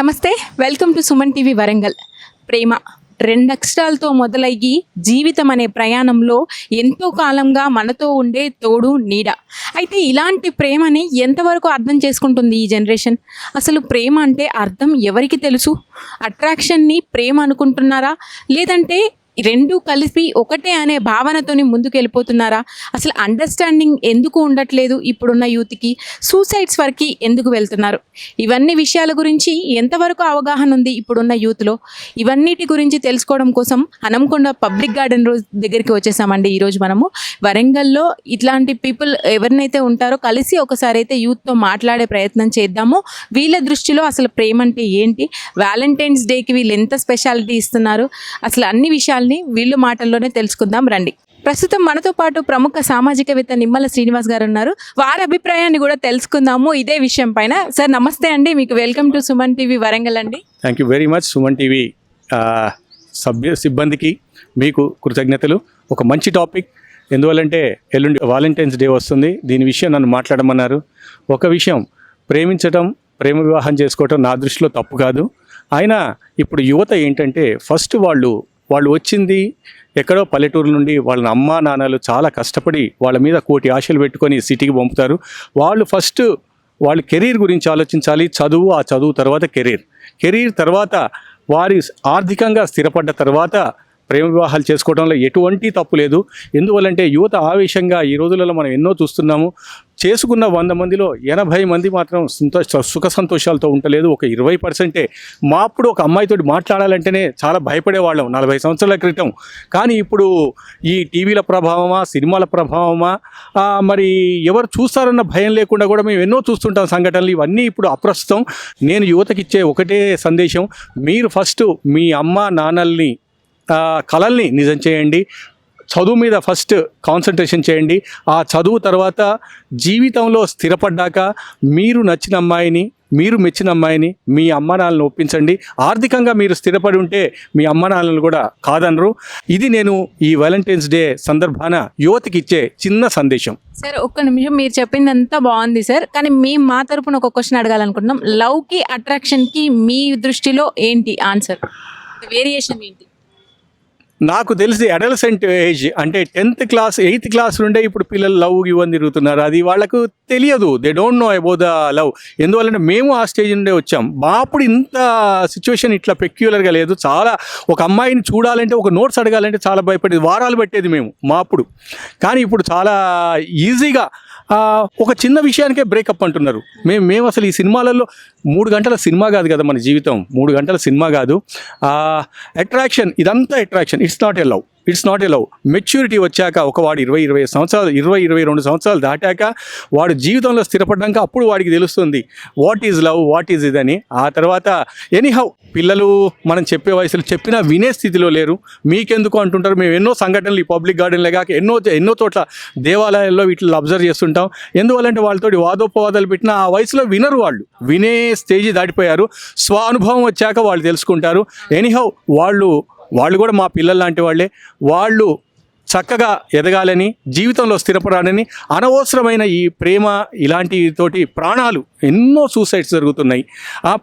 నమస్తే, welcome to Suman TV Warangal. ప్రేమ రెండక్షరాలతో మొదలయ్యి జీవితం అనే ప్రయాణంలో ఎంతో కాలంగా మనతో ఉండే తోడు నీడ. అయితే ఇలాంటి ప్రేమని ఎంతవరకు అర్థం చేసుకుంటుంది ఈ జనరేషన్? అసలు ప్రేమ అంటే అర్థం ఎవరికి తెలుసు? అట్రాక్షన్ని ప్రేమ అనుకుంటున్నారా, లేదంటే రెండు కలిపి ఒకటే అనే భావనతోని ముందుకు వెళ్ళిపోతున్నారా? అసలు అండర్స్టాండింగ్ ఎందుకు ఉండట్లేదు ఇప్పుడున్న యూత్కి? సూసైడ్స్ వరకు ఎందుకు వెళ్తున్నారు? ఇవన్నీ విషయాల గురించి ఎంతవరకు అవగాహన ఉంది ఇప్పుడున్న యూత్లో? ఇవన్నిటి గురించి తెలుసుకోవడం కోసం హనంకొండ పబ్లిక్ గార్డెన్ దగ్గరికి వచ్చేసామండి. ఈరోజు మనము వరంగల్లో ఇట్లాంటి పీపుల్ ఎవరినైతే ఉంటారో కలిసి ఒకసారి అయితే యూత్తో మాట్లాడే ప్రయత్నం చేద్దాము. వీళ్ళ దృష్టిలో అసలు ప్రేమ అంటే ఏంటి, వ్యాలంటైన్స్ డేకి వీళ్ళు ఎంత స్పెషాలిటీ ఇస్తున్నారు, అసలు అన్ని విషయాలు వీళ్ళు మాటల్లోనే తెలుసుకుందాం రండి. ప్రస్తుతం మనతో పాటు ప్రముఖ సామాజికవేత్త నిమ్మల శ్రీనివాస్ గారు ఉన్నారు. వారి అభిప్రాయాన్ని కూడా తెలుసుకుందాము ఇదే విషయం పైన. సార్ నమస్తే అండి, మీకు welcome to Suman TV Warangal అండి. Thank you very much. Suman TV సిబ్బందికి మీకు కృతజ్ఞతలు. ఒక మంచి టాపిక్, ఎందువల్లంటే ఎల్లుండి వాలంటైన్స్ డే వస్తుంది. దీని విషయం నన్ను మాట్లాడమన్నారు. ఒక విషయం, ప్రేమించడం, ప్రేమ వివాహం చేసుకోవటం నా దృష్టిలో తప్పు కాదు. అయినా ఇప్పుడు యువత ఏంటంటే ఫస్ట్ వాళ్ళు వచ్చింది ఎక్కడో పల్లెటూరు నుండి. వాళ్ళ అమ్మా నాన్నలు చాలా కష్టపడి వాళ్ళ మీద కోటి ఆశలు పెట్టుకొని సిటీకి పంపుతారు. వాళ్ళు కెరీర్ గురించి ఆలోచించాలి. ఆ చదువు తర్వాత కెరీర్ తర్వాత వారి ఆర్థికంగా స్థిరపడ్డ తర్వాత ప్రేమ వివాహాలు చేసుకోవడంలో ఎటువంటి తప్పు లేదు. ఎందువల్లంటే యువత ఆవేశంగా ఈ రోజులలో మనం ఎన్నో చూస్తున్నాము. చేసుకున్న 100 మందిలో 80 మంది మాత్రం సుఖ సంతోషాలతో ఉండలేదు. ఒక 20%. మా అప్పుడు ఒక అమ్మాయితోటి మాట్లాడాలంటేనే చాలా భయపడేవాళ్ళం 40 సంవత్సరాల క్రితం. కానీ ఇప్పుడు ఈ టీవీల ప్రభావమా, సినిమాల ప్రభావమా, మరి ఎవరు చూస్తారన్న భయం లేకుండా కూడా మేము ఎన్నో చూస్తుంటాం సంఘటనలు. ఇవన్నీ ఇప్పుడు అప్రస్తుతం. నేను యువతకి ఇచ్చే ఒకటే సందేశం, మీరు ఫస్ట్ మీ అమ్మ నాన్నల్ని కలల్ని నిజం చేయండి. చదువు మీద ఫస్ట్ కాన్సన్ట్రేషన్ చేయండి. ఆ చదువు తర్వాత జీవితంలో స్థిరపడ్డాక మీరు నచ్చిన అమ్మాయిని, మీరు మెచ్చిన అమ్మాయిని మీ అమ్మ నాన్నలను ఒప్పించండి. ఆర్థికంగా మీరు స్థిరపడి ఉంటే మీ అమ్మ నాన్నలు కూడా కాదనరు. ఇది నేను ఈ వాలంటైన్స్ డే సందర్భాన యువతకి ఇచ్చే చిన్న సందేశం. సార్ ఒక్క నిమిషం, మీరు చెప్పిందంతా బాగుంది సార్, కానీ మేము మా తరపున ఒక క్వశ్చన్ అడగాలనుకుంటున్నాం. లవ్కి అట్రాక్షన్కి మీ దృష్టిలో ఏంటి ఆన్సర్? వేరియేషన్ ఏంటి? నాకు తెలిసి అడల్సెంట్ ఏజ్ అంటే 10th క్లాస్ 8th క్లాస్ నుండే ఇప్పుడు పిల్లలు లవ్ ఇవ్వని తిరుగుతున్నారు. అది వాళ్ళకు తెలియదు. They don't know about the love. ఎందువల్లంటే మేము ఆ స్టేజ్ నుండే వచ్చాం. మా అప్పుడు ఇంత సిచ్యువేషన్ ఇట్లా పెక్యులర్గా లేదు. చాలా ఒక అమ్మాయిని చూడాలంటే, ఒక నోట్స్ అడగాలంటే చాలా భయపడేది, వారాలు పెట్టేది మేము మా అప్పుడు. కానీ ఇప్పుడు చాలా ఈజీగా ఒక చిన్న విషయానికే బ్రేకప్ అంటున్నారు. మేము అసలు ఈ సినిమాలలో 3 గంటల సినిమా కాదు కదా మన జీవితం, 3 గంటల సినిమా కాదు. అట్రాక్షన్, ఇదంతా attraction. It's not a love. Maturity వచ్చాక వాడు 20 సంవత్సరాలు 22 సంవత్సరాలు దాటాక వాడు జీవితంలో స్థిరపడ్డాక అప్పుడు వాడికి తెలుస్తుంది what is love, what is ఇదని. ఆ తర్వాత ఎనీహౌ పిల్లలు మనం చెప్పే వయసులో చెప్పినా వినే స్థితిలో లేరు. మీకెందుకు అంటుంటారు. మేము ఎన్నో సంఘటనలు ఈ పబ్లిక్ గార్డెన్లే కాక ఎన్నో చోట్ల దేవాలయాల్లో వీటిని అబ్జర్వ్ చేస్తుంటాం. ఎందువల్లంటే వాళ్ళతో వాదోపవాదాలు పెట్టినా ఆ వయసులో వినరు. వాళ్ళు వినే స్టేజ్ దాటిపోయారు. స్వ అనుభవం వచ్చాక వాళ్ళు తెలుసుకుంటారు. ఎనీహౌ వాళ్ళు కూడా మా పిల్లలు లాంటి వాళ్ళే. వాళ్ళు చక్కగా ఎదగాలని, జీవితంలో స్థిరపడాలని, అనవసరమైన ఈ ప్రేమ ఇలాంటితోటి ప్రాణాలు ఎన్నో సూసైడ్స్ జరుగుతున్నాయి,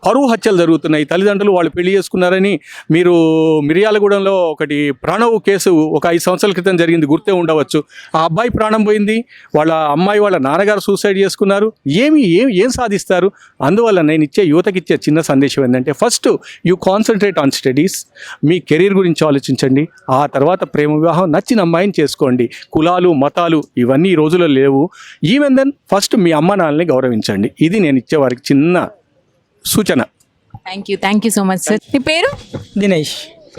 పరువు హత్యలు జరుగుతున్నాయి. తల్లిదండ్రులు వాళ్ళు పెళ్లి చేసుకున్నారని మీరు మిర్యాలగూడెంలో ఒకటి ప్రణవ్ కేసు ఒక 5 సంవత్సరాల క్రితం జరిగింది, గుర్తే ఉండవచ్చు. ఆ అబ్బాయి ప్రాణం పోయింది, వాళ్ళ అమ్మాయి వాళ్ళ నాన్నగారు సూసైడ్ చేసుకున్నారు. ఏం సాధిస్తారు? అందువల్ల నేను ఇచ్చే యువతకి ఇచ్చే చిన్న సందేశం ఏంటంటే first you concentrate on studies. Me career గురించి ఆలోచించండి. ఆ తర్వాత ప్రేమ వివాహం నచ్చిన అమ్మాయిని చేసుకోండి. కులాలు మతాలు ఇవన్నీ ఈ రోజుల్లో లేవు. ఈవెన్ దెన్ ఫస్ట్ మీ అమ్మ నాన్నల్ని గౌరవించండి. ఇది నేను ఇచ్చే వారికి చిన్న సూచన. Thank you so much sir. మీ పేరు? దినేష్.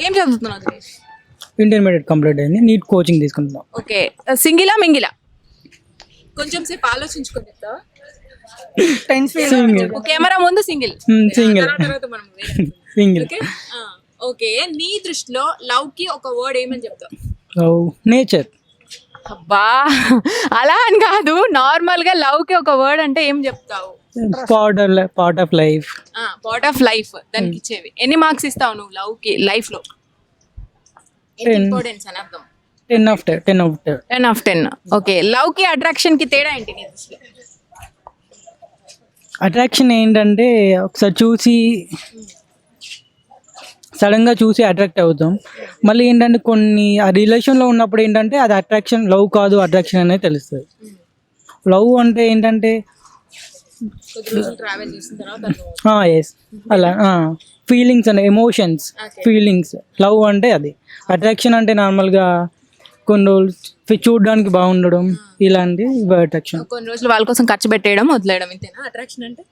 ఏం చదువుతున్నావు దినేష్? ఇంటర్మీడియట్ కంప్లీట్ అయింది. నీట్ కోచింగ్ తీసుకుంటున్నాం. ఓకే, సింగిలా మింగిలా? కొంచెం సేపు ఆలోచించుకొని చెప్తావా? కెమెరా ముందు సింగిల్. ఓకే, నీ దృష్టిలో లవ్ కి ఒక వర్డ్ ఏమని చెప్తావు? నేచర్. అబ్బా, అలా అని కాదు, నార్మల్ గా లవ్ కి ఒక వర్డ్ అంటే ఏం చెప్తావు? Part of life. Part of life. దానికి ఇచ్చేవి ఎన్ని మార్క్స్ ఇస్తావు నువ్వు లవ్ కి లైఫ్ లో? ఇంపార్టెన్స్ అని అర్థం. 10 of 10. ఓకే, లవ్ కి అట్రాక్షన్ కి తేడా ఏంటి నీ దృష్టిలో? అట్రాక్షన్ ఏంటంటే ఒకసారి చూసి సడన్గా చూసి అట్రాక్ట్ అవుతాం. మళ్ళీ ఏంటంటే కొన్ని ఆ రిలేషన్లో ఉన్నప్పుడు ఏంటంటే అది అట్రాక్షన్ లవ్ కాదు, అట్రాక్షన్ అనేది తెలుస్తుంది. లవ్ అంటే ఏంటంటే ట్రావెల్ చేసిన తర్వాత ఎస్ అలా feelings and emotions, feelings. Love అంటే అది. అట్రాక్షన్ అంటే నార్మల్గా కొన్ని రోజులు చూడడానికి బాగుండడం, ఇలాంటి అట్రాక్షన్. కొన్ని రోజులు వాళ్ళ కోసం ఖర్చు పెట్టేయడం వదిలేయడం, ఇంతేనా అట్రాక్షన్ అంటే?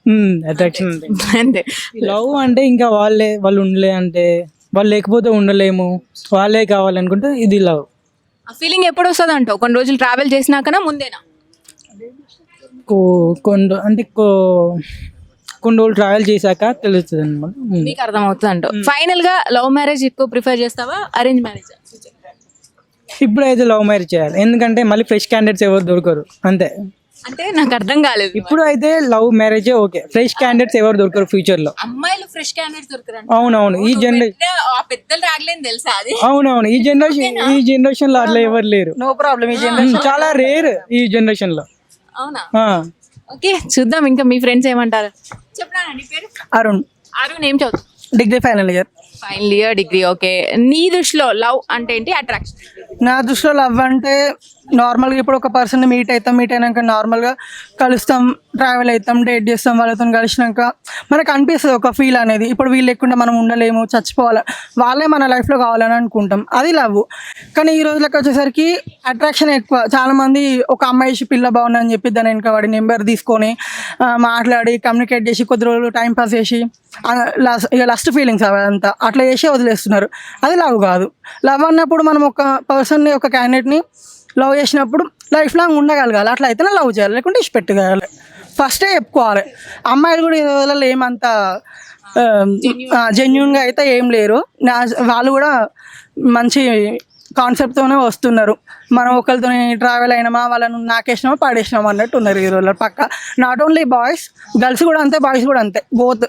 అట్రాక్షన్ అంటే అంతే. లవ్ అంటే ఇంకా వాళ్ళు ఉండలే అంటే, వాళ్ళు లేకపోతే ఉండలేము, వాళ్ళే కావాలనుకుంటే ఇది లవ్. ఆ ఫీలింగ్ ఎప్పుడు వస్తుంది అంటావు? కొన్ని రోజులు ట్రావెల్ చేసినాకనా ముందేనా? కొన్ని రోజులు ట్రావెల్ చేశాక తెలుస్తుంది అనమాట. నీకు అర్థమవుతుంది అంటావు. ఫైనల్ గా లవ్ మ్యారేజ్ ఎక్కువ ప్రిఫర్ చేస్తావా, అరేంజ్ మ్యారేజ్? ఇప్పుడైతే లవ్ మ్యారేజ్ చేయాలి, ఎందుకంటే మళ్ళీ ఫ్రెష్ క్యాండిడేట్స్ ఎవరు దొరకరు. అంతే. అంటే నాకు అర్థం కాలేదు. ఇప్పుడు అయితే లవ్ మ్యారేజే ఓకే. ఫ్రెష్ క్యాండిడేట్స్ ఎవరు దొరకరు ఫ్యూచర్ లో. అమ్మాయిలు ఫ్రెష్ క్యాండిడేట్స్ దొరకరు. అవునవును. ఈ జనరేషన్ పెద్దలు రాగలేదు తెలుసా అది? అవునవును. ఈ జనరేషన్ లో అట్లా ఎవరు లేరు. No problem. ఈ జనరేషన్ చాలా రేర్ ఈ జనరేషన్ లో. అవునా? ఓకే, చూద్దాం ఇంకా మీ ఫ్రెండ్స్ ఏమంటారు. చెప్పనా నీ పేరు? అరుణ్. అరుణ్ ఏం చదువు? Degree final year. Final year degree. Okay, నీ దృష్టిలో లవ్ అంటే ఏంటి, అట్రాక్షన్? నా దృష్టిలో లవ్ అంటే నార్మల్గా ఇప్పుడు ఒక పర్సన్ని మీట్ అయినాక నార్మల్గా కలుస్తాం, ట్రావెల్ అవుతాం, డేట్ చేస్తాం, వాళ్ళతో కలిసినాక మనకు అనిపిస్తుంది ఒక ఫీల్ అనేది. ఇప్పుడు వీళ్ళు లేకుండా మనం ఉండలేము, చచ్చిపోవాలి, వాళ్ళే మన లైఫ్లో కావాలని అనుకుంటాం, అది లవ్. కానీ ఈ రోజులకు వచ్చేసరికి అట్రాక్షన్ ఎక్కువ. చాలామంది ఒక అమ్మాయి పిల్ల బాగుందని చెప్పి దాని వెనక వాడి నెంబర్ తీసుకొని మాట్లాడి కమ్యూనికేట్ చేసి కొద్ది రోజులు టైం పాస్ చేసి ఇక లస్ట్ ఫీలింగ్స్ అవంతా అట్లా చేసి వదిలేస్తున్నారు. అది లవ్ కాదు. లవ్ అన్నప్పుడు మనం ఒక పర్సన్ని, ఒక క్యాండిడేట్ని లవ్ చేసినప్పుడు లైఫ్ లాంగ్ ఉండగలగాలి. అట్లా అయితేనే లవ్ చేయాలి, లేకుంటే ఇష్టపెట్టగలగాలి. ఫస్టే చెప్పుకోవాలి. అమ్మాయిలు కూడా ఈ రోజులలో ఏమంతా జెన్యున్గా అయితే ఏం లేరు. వాళ్ళు కూడా మంచి కాన్సెప్ట్తోనే వస్తున్నారు. మనం ఒకరితో ట్రావెల్ అయినామా, వాళ్ళను నాకేసినామా పాడేసినామా అన్నట్టు ఉన్నారు ఈ రోజుల్లో పక్క. నాట్ ఓన్లీ బాయ్స్, గర్ల్స్ కూడా అంతే, బాయ్స్ కూడా అంతే. బోత్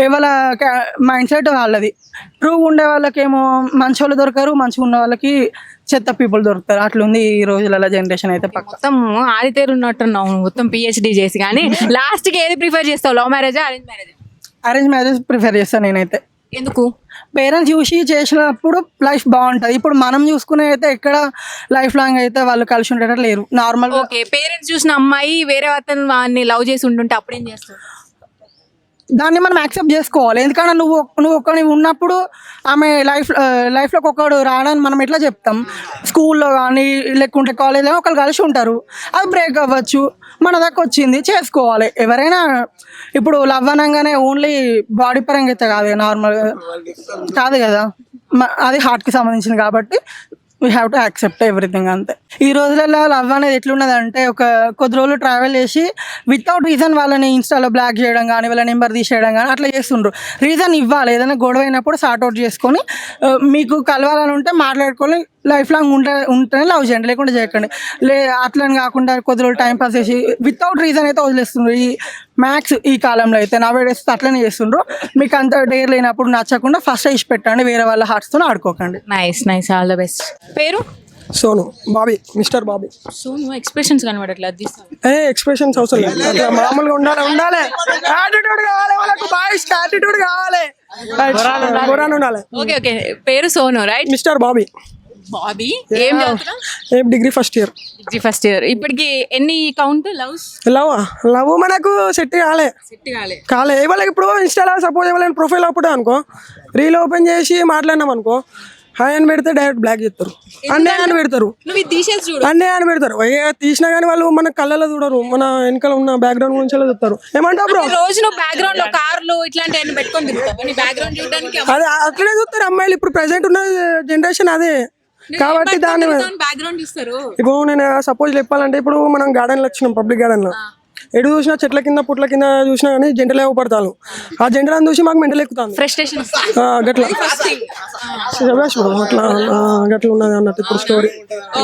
ఎవరి మైండ్ సెట్ వాళ్ళది. ట్రూ ఉండే వాళ్ళకేమో మంచి వాళ్ళు దొరకరు, మంచిగా ఉన్న వాళ్ళకి చెత్త పీపుల్ దొరుకుతారు. అట్లుంది ఈ రోజులలో జనరేషన్ అయితే పక్క. మొత్తం ఆరితేరు ఉన్నట్టున్నావు మొత్తం పిహెచ్డి చేసి. కానీ లాస్ట్కి ఏది ప్రిఫర్ చేస్తావు, లవ్ మ్యారేజా arrange marriage? Arrange marriage prefer చేస్తాను నేనైతే. ఎందుకు? పేరెంట్స్ చూసి చేసినప్పుడు లైఫ్ బాగుంటుంది. ఇప్పుడు మనం చూసుకునే అయితే ఎక్కడ లైఫ్ లాంగ్ అయితే వాళ్ళు కలిసి ఉండేటట్టు లేరు. నార్మల్ ఓకే, పేరెంట్స్ చూసిన అమ్మాయి వేరే అతను వాడిని లవ్ చేసి ఉంటుంటే అప్పుడేం చేస్తావు? దాన్ని మనం యాక్సెప్ట్ చేసుకోవాలి. ఎందుకంటే నువ్వు ఒక్కని ఉన్నప్పుడు ఆమె లైఫ్లోకి ఒకడు రావడానికి మనం ఎట్లా చెప్తాం? స్కూల్లో కానీ లేకుంటే కాలేజ్లో ఒకరు కలిసి ఉంటారు, అది బ్రేక్ అవ్వచ్చు. మన దాకా వచ్చింది, చేసుకోవాలి. ఎవరైనా ఇప్పుడు లవ్ అనగానే ఓన్లీ బాడీ పరంగా అయితే కాదు, నార్మల్ కాదు కదా, అది హార్ట్కి సంబంధించింది కాబట్టి we have to accept everything. అంతే. ఈ రోజులలో లవ్ అనేది ఎట్లున్నది అంటే ఒక కొద్ది రోజులు ట్రావెల్ చేసి వితౌట్ రీజన్ వాళ్ళని ఇన్స్టాలో బ్లాక్ చేయడం కానీ, వాళ్ళ నెంబర్ తీసేయడం కానీ అట్లా చేస్తుండ్రు. రీజన్ ఇవ్వాలి. ఏదైనా గొడవ అయినప్పుడు సార్ట్అవుట్ చేసుకొని మీకు కలవాలని ఉంటే మాట్లాడుకొని లైఫ్ లాంగ్ ఉంటేనే లవ్ చేయండి, లేకుంటే చేయకండి. అట్లని కాకుండా కొద్ది రోజులు టైం పాస్ చేసి వితౌట్ రీజన్ అయితే వదిలేస్తుండ్రు. ఈ మ్యాక్స్ ఈ కాలంలో అయితే నవేడేస్ అట్లనే చేస్తుండ్రు. మీకు అంత డేర్ లేనప్పుడు నచ్చకుండా ఫస్ట్ ఇచ్చి పెట్టండి, వేరే వాళ్ళ హార్ట్స్తో ఆడుకోకండి. Nice nice, all the best. పేరు? Sonu. Bobby, mister Bobby. Sonu. Expressions కనబడట్లేదు. ఎక్స్ప్రెషన్స్ అవసరం లేదు, అట్లా మామూలుగా ఉండాలి. యాటిట్యూడ్ కావాలి వాళ్ళకు, బాయ్స్ యాటిట్యూడ్ కావాలి, గురాన్ ఉండాలి. ఓకే ఓకే, పేరు సోను రైట్? మిస్టర్ బాబీ. బాబీ. ఏం చదువుతున్నా? Degree first year. Degree first year. ఇప్పటికి ఎన్ని కౌంట్ లవ్స్? లవ్ మనకు సెట్ కాలే. ఇవాళ ఇప్పుడు ఇన్స్టాలో సపోజ్ ఎవరైనా ప్రొఫైల్ అప్పుడు అనుకో, రీల్ ఓపెన్ చేసి మాట్లాడినాం అనుకో, హాయ్ అని పెడితే డైరెక్ట్ బ్లాక్ చేస్తారు, అన్నయ్య అని పెడతారు, అన్నయ్య అని పెడతారు. తీసినా కానీ వాళ్ళు మన కళ్ళలో చూడరు, మన వెనకాల ఉన్న బ్యాక్గ్రౌండ్ గురించి చూస్తారు. ఏమంటావు బ్రో? రోజు నువ్వు బ్యాక్గ్రౌండ్ లో కార్లు ఇట్లాంటివన్నీ పెట్టుకొని తిరుగుతావు, నీ బ్యాక్గ్రౌండ్ చూడడానికి అదే అట్లనే చూస్తారు అమ్మాయిలు. ఇప్పుడు ప్రెసెంట్ ఉన్న జనరేషన్ అదే కాబట్టి దాన్ని బ్యాక్గ్రౌండ్ ఇస్తారు. ఇప్పుడు నేను సపోజ్ చెప్పాలంటే, ఇప్పుడు మనం గార్డెన్లో వచ్చినాం, పబ్లిక్ గార్డెన్లో ఎటు చూసినా చెట్ల కింద పుట్ల కింద చూసినా కానీ జంటలు ఏవపడతాను. ఆ జంటలను చూసి మాకు మెంటల్ ఎక్కుతాను, ఫ్రస్ట్రేషన్ గట్లా అట్లా గట్లా ఉన్నది అన్నట్టు ఇప్పుడు స్టోరీ.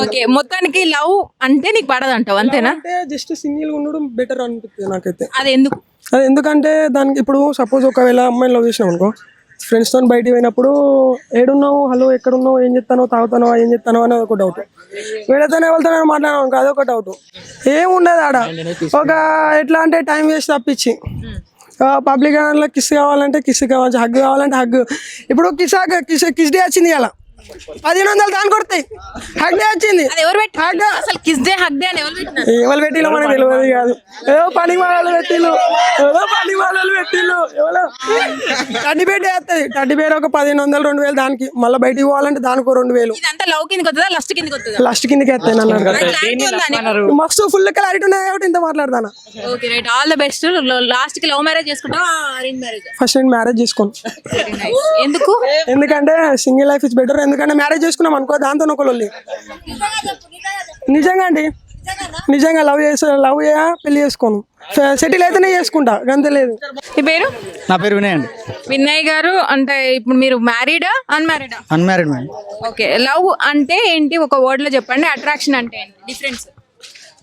ఓకే, మొత్తానికి లవ్ అంటే నీకు పడదు అంటావు, అంతేనా? అంటే జస్ట్ సింగిల్ ఉండడం బెటర్ అనిపిస్తుంది నాకైతే. అది ఎందుకు? అది ఎందుకంటే దానికి ఇప్పుడు సపోజ్ ఒకవేళ అమ్మాయిని లవ్ చేసినాం అనుకో, ఫ్రెండ్స్తో బయటికి పోయినప్పుడు ఏడున్నావు, హలో ఎక్కడున్నావు, ఏం చెప్తానో, తాగుతానో, ఏం చెప్తానో అని ఒక డౌట్. వీళ్ళతోనే వెళ్తానో మాట్లాడాను అదొక డౌట్. ఏముండదు ఆడ. ఒక ఎట్లా అంటే టైం వేస్ట్ తప్పించి పబ్లిక్ దాంట్లో కిస్ కావాలంటే కిస్ కావాలి, హగ్ కావాలంటే హగ్. ఇప్పుడు కిస్ డే వచ్చింది ఇలా 1500 దాని కొడతాయి. హగ్ డే వచ్చింది, అది ఎవరు పెట్టి అసలు కిస్ డే హగ్ డే అని ఎవరు పెట్టినారు? ఎవరు పెట్టిలో మనకు తెలియదు కాదు. ఏదో పని వాళ్ళు పెట్టిళ్ళు, ఎవరో టడ్డీ బేర్ వేస్తుంది. టడ్డీ బేర్ ఒక 1500 2000 దానికి. మళ్ళీ బయటికి పోవాలంటే దానికి 2000. ఇదంతా లవ్ కిందకి వస్తుందా లస్ట్ కిందకి వస్తుందా? లాస్ట్ కిందకి వేస్తాయి నన్ను. మస్తు ఫుల్ క్లారిటీ ఉన్నాయి కాబట్టి ఇంత మాట్లాడతాను. Okay right, all the best. Last కి లవ్ మ్యారేజ్ చేసుకుంటావా అరేంజ్ మ్యారేజ్? ఫస్ట్ నేను మ్యారేజ్ చేసుకోను. ఎందుకు? ఎందుకంటే సింగిల్ లైఫ్ ఇస్ బెటర్. ఎందుకంటే మ్యారేజ్ చేసుకున్నాం అనుకో దాంతో ఒక లొల్లి. నిజంగా అండి, నిజంగా లవ్ చేయ పెళ్లి చేసుకోను. సెటిల్ అయితేనే చేసుకుంటా, అంతే లేదు. మీ పేరు? నా పేరు వినయ్ అండి. వినయ్ గారు, అంటే ఇప్పుడు మీరు మ్యారీడా అన్మ్యారీడా? Unmarried man. ఓకే, లవ్ అంటే ఏంటి ఒక వర్డ్ లో చెప్పండి. అట్రాక్షన్ అంటే ఏంటి, డిఫరెన్స్?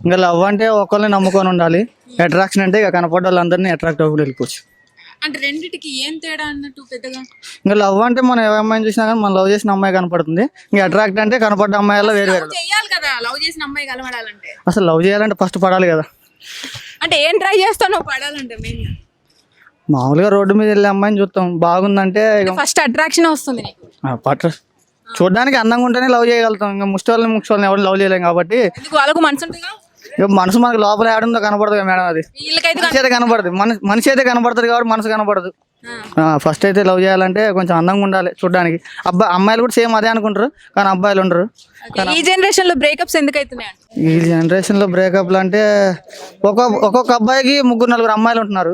ఇంకా లవ్ అంటే ఒకరిని నమ్ముకొని ఉండాలి. అట్రాక్షన్ అంటే ఇక కనపడ్డ వాళ్ళందరినీ అట్రాక్ట్ అవ్వకుండా వెళ్ళిపోవచ్చు. అంటే రెండిటికి ఏం తేడా అన్నట్టు పెద్దగా? ఇంకా లవ్ అంటే మనం ఏ అమ్మాయిని చూసినా కానీ మనం లవ్ చేసిన అమ్మాయి కనపడుతుంది. ఇంకా అట్రాక్ట్ అంటే కనపడ్డ అమ్మాయిల్లో వేరు వేరు. చెయ్యాలి కదా లవ్ చేసిన అమ్మాయి కలవడాలంటే. అసలు లవ్ చేయాలంటే ఫస్ట్ పడాలి కదా. అంటే ఏం ట్రై చేస్తావు పడాలంటే? మెయిన్ మామూలుగా రోడ్డు మీద వెళ్ళే అమ్మాయిని చూస్తాం, బాగుందంటే ఫస్ట్ అట్రాక్షన్ వస్తుంది నీకు. పట్ట చూడడానికి అందంగా ఉంటేనే లవ్ చేయగలుగుతాం. ఇంకా ముష్టి ఎవరిని లవ్ చేయలేం కాబట్టి. ఎందుకు? వాళ్ళకు మనసు ఉంటుందా? ఇక మనసు మనకి లోపల ఆడుందో కనపడదు కదా మేడం. అది వీళ్ళకైతే మనిషి అయితే కనపడదు, మనిషి అయితే కనపడుతుంది కాబట్టి మనసు కనపడదు. ఫస్ట్ అయితే లవ్ చేయాలంటే కొంచెం అందంగా ఉండాలి చూడడానికి. అమ్మాయిలు కూడా సేమ్ అదే అనుకుంటారు కానీ అబ్బాయిలు ఉండరు. ఈ జనరేషన్ లో బ్రేకప్స్ ఎందుకు అవుతున్నాయి? ఈ జనరేషన్ లో బ్రేకప్లు అంటే ఒక్కొక్క అబ్బాయికి 3-4 అమ్మాయిలు ఉంటున్నారు,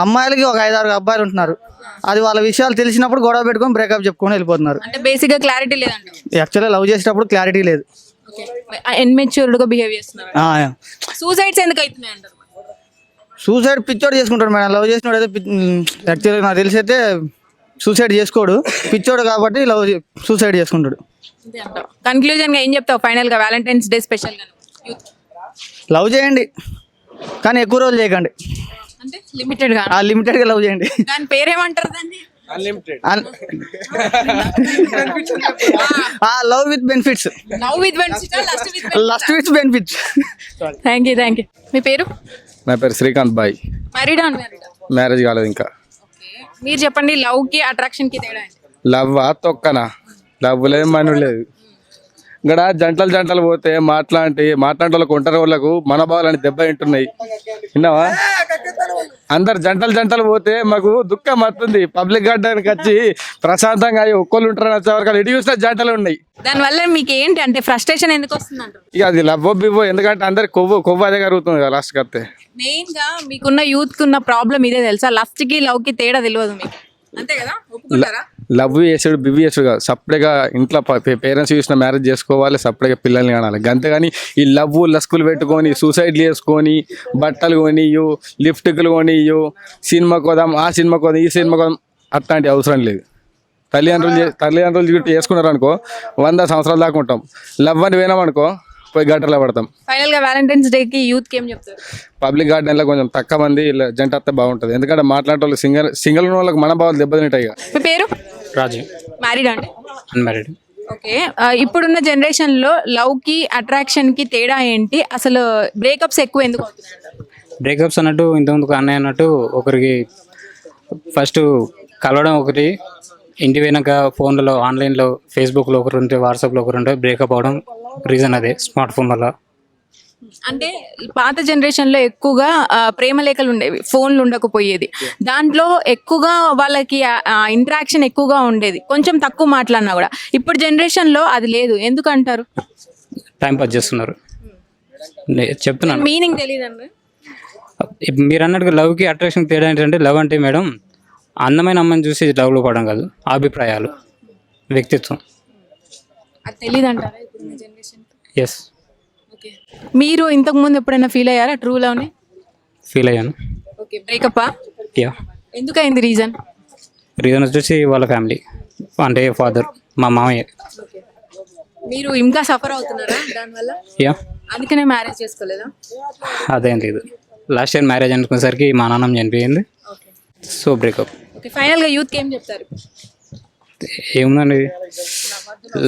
అమ్మాయిలకి ఒక 5-6 అబ్బాయిలు ఉంటున్నారు. అది వాళ్ళ విషయాలు తెలిసినప్పుడు గొడవ పెట్టుకొని బ్రేకప్ చెప్పుకొని వెళ్ళిపోతున్నారు. అంటే బేసిక్ గా క్లారిటీ లేదంట. యాక్చువల్గా లవ్ చేసేటప్పుడు క్లారిటీ లేదు, ఇన్మెచ్యూర్డ్ గా బిహేవ్ చేస్తున్నారు. సూసైడ్స్ ఎందుకు అవుతున్నాయి అంటారు? సూసైడ్ పిచ్చోడు చేసుకుంటాడు మేడం. లవ్ చేసినోడు అయితే యాక్చువల్గా నాకు తెలిసి అయితే సూసైడ్ చేసుకోడు, పిచ్చోడు కాబట్టి సూసైడ్ చేసుకుంటాడు. కన్క్లూజన్ గా ఏం చెప్తావు ఫైనల్ గా వ్యాలంటైన్స్ డే స్పెషల్ గా? లవ్ చేయండి కానీ ఎక్కువ రోజులు చేయకండి. అంటే లిమిటెడ్ గా? లిమిటెడ్ గా లవ్ చేయండి. దాని పేరేమంటారు దాన్ని? Love with benefits. Love with benefits, lust with benefits. Thank you. మీ పేరు? నా పేరు శ్రీకాంత్ బాయ్. మ్యారీడా అన్మ్యారీడా? మ్యారేజ్ కాలేదు ఇంకా. మీరు చెప్పండి, లవ్ కి అట్రాక్షన్ కి తేడా ఏంటి? లవ్ తొక్కనా, లవ్ లేదు మను లేదు. ఇక్కడ జంటలు పోతే మాట్లాడే వాళ్ళకు ఒంటరి వాళ్ళకు మనోభావాలని దెబ్బ తింటున్నాయి. విన్నావా? అందరు జంటలు పోతే మాకు దుఃఖం వస్తుంది. పబ్లిక్ గార్డెన్కి వచ్చి ప్రశాంతంగా ఒక్కళ్ళు ఉంటారని వచ్చేవరకు ఎటు చూసినా జంటలు ఉన్నాయి. దానివల్ల మీకు ఏంటి అంటే ఫ్రస్ట్రేషన్ ఎందుకు వస్తుంది అంటారు? ఇక అది లవ్ బివ్వో, ఎందుకంటే అందరి కొవ్వు అదే కరుగుతుంది కదా లాస్ట్కి వస్తే. మెయిన్ గా మీకున్న యూత్ కి ఉన్న ప్రాబ్లం ఇదే తెలుసా? లస్ట్ కి లవ్ కి తేడా తెలియదు మీకు, అంతే కదా? ఒప్పుకుంటారా? లవ్ చేసాడు బివ్వి చేసాడు కాదు, సపరేట్గా ఇంట్లో పేరెంట్స్ చూసిన మ్యారేజ్ చేసుకోవాలి, సపరేట్గా పిల్లల్ని కానాలి. అంతేగాని ఈ లవ్ లస్కులు పెట్టుకొని సూసైడ్లు చేసుకొని బట్టలు కొనియో లిఫ్ట్కులు కొనియో సినిమాకి పోదాం ఆ సినిమాకి పోదాం ఈ సినిమాకి పోదాం అట్లాంటి అవసరం లేదు. తల్లిదండ్రులు చేసుకున్నారు అనుకో 100 సంవత్సరాల దాకా ఉంటాం. లవ్ అని పోయినామనుకో పోయి గట్టర్లో పడతాం. ఫైనల్ గా వ్యాలంటైన్స్ డే కి యూత్ కి ఏం చెప్తారు? పబ్లిక్ గార్డెన్లో కొంచెం తక్కువ మంది జంట వస్తే బాగుంటుంది. ఎందుకంటే మాట్లాడే వాళ్ళు సింగిల్ ఉన్న వాళ్ళకి మన భావాలు దెబ్బతింటాయి. మీ పేరు? రాజు. మ్యారీడా అండి? అన్మ్యారీడ్. ఓకే, ఇప్పుడున్న జనరేషన్ లో లవ్ కి అట్రాక్షన్ కి తేడా ఏంటి? అసలు బ్రేకప్స్ ఎక్కువ ఎందుకు అవుతున్నాయి? బ్రేకప్స్ అన్నట్టు ఇంతకుముందుకు అన్నయ్య అన్నట్టు ఒకరికి ఫస్ట్ కలవడం ఒకటి, ఇంటి వెనక ఫోన్లలో ఆన్లైన్లో ఫేస్బుక్లో ఒకరు ఉంటే వాట్సాప్లో ఒకరు ఉంటే బ్రేకప్ అవడం రీజన్ అదే, స్మార్ట్ ఫోన్ వల్ల. అంటే పాత జనరేషన్లో ఎక్కువగా ప్రేమ లేఖలు ఉండేవి, ఫోన్లు ఉండకపోయేది. దాంట్లో ఎక్కువగా వాళ్ళకి ఇంటరాక్షన్ ఎక్కువగా ఉండేది, కొంచెం తక్కువ మాట్లాడినా కూడా. ఇప్పుడు జనరేషన్లో అది లేదు, ఎందుకంటారు? టైం పాస్ చేస్తున్నారు. చెప్తున్నాను, మీనింగ్ తెలియదండి. మీరు అన్నట్టుగా లవ్కి అట్రాక్షన్ తేడా ఏంటంటే, లవ్ అంటే మేడం అందమైన అమ్మాయిని చూసి లవ్లో పడడం కాదు, అభిప్రాయాలు, వ్యక్తిత్వం. అది తెలియదంటారా ఇప్పుడు జనరేషన్? ఎస్. ఓకే, మీరు ఇంతకుముందు ఎప్పుడైనా ఫీల్ అయ్యారా ట్రూ లవ్ని? ఫీల్ అయ్యాను. ఓకే, బ్రేకప్పా? యా. ఎందుకైంది రీజన్? రీజన్ వచ్చేసి వాళ్ళ ఫ్యామిలీ, అంటే ఫాదర్, మా మామయ్య. మీరు ఇంకా సఫర్ అవుతున్నారా దానివల్ల? యా. అందుకనే మ్యారేజ్ చేసుకోలేదా? అదేం లేదు, లాస్ట్ ఇయర్ మ్యారేజ్ అనుకునేసరికి మా నాన్నమ్మ చనిపోయింది, సో బ్రేకప్. ఓకే, ఫైనల్గా యూత్కి ఏం చెప్తారు? ఏముందండి,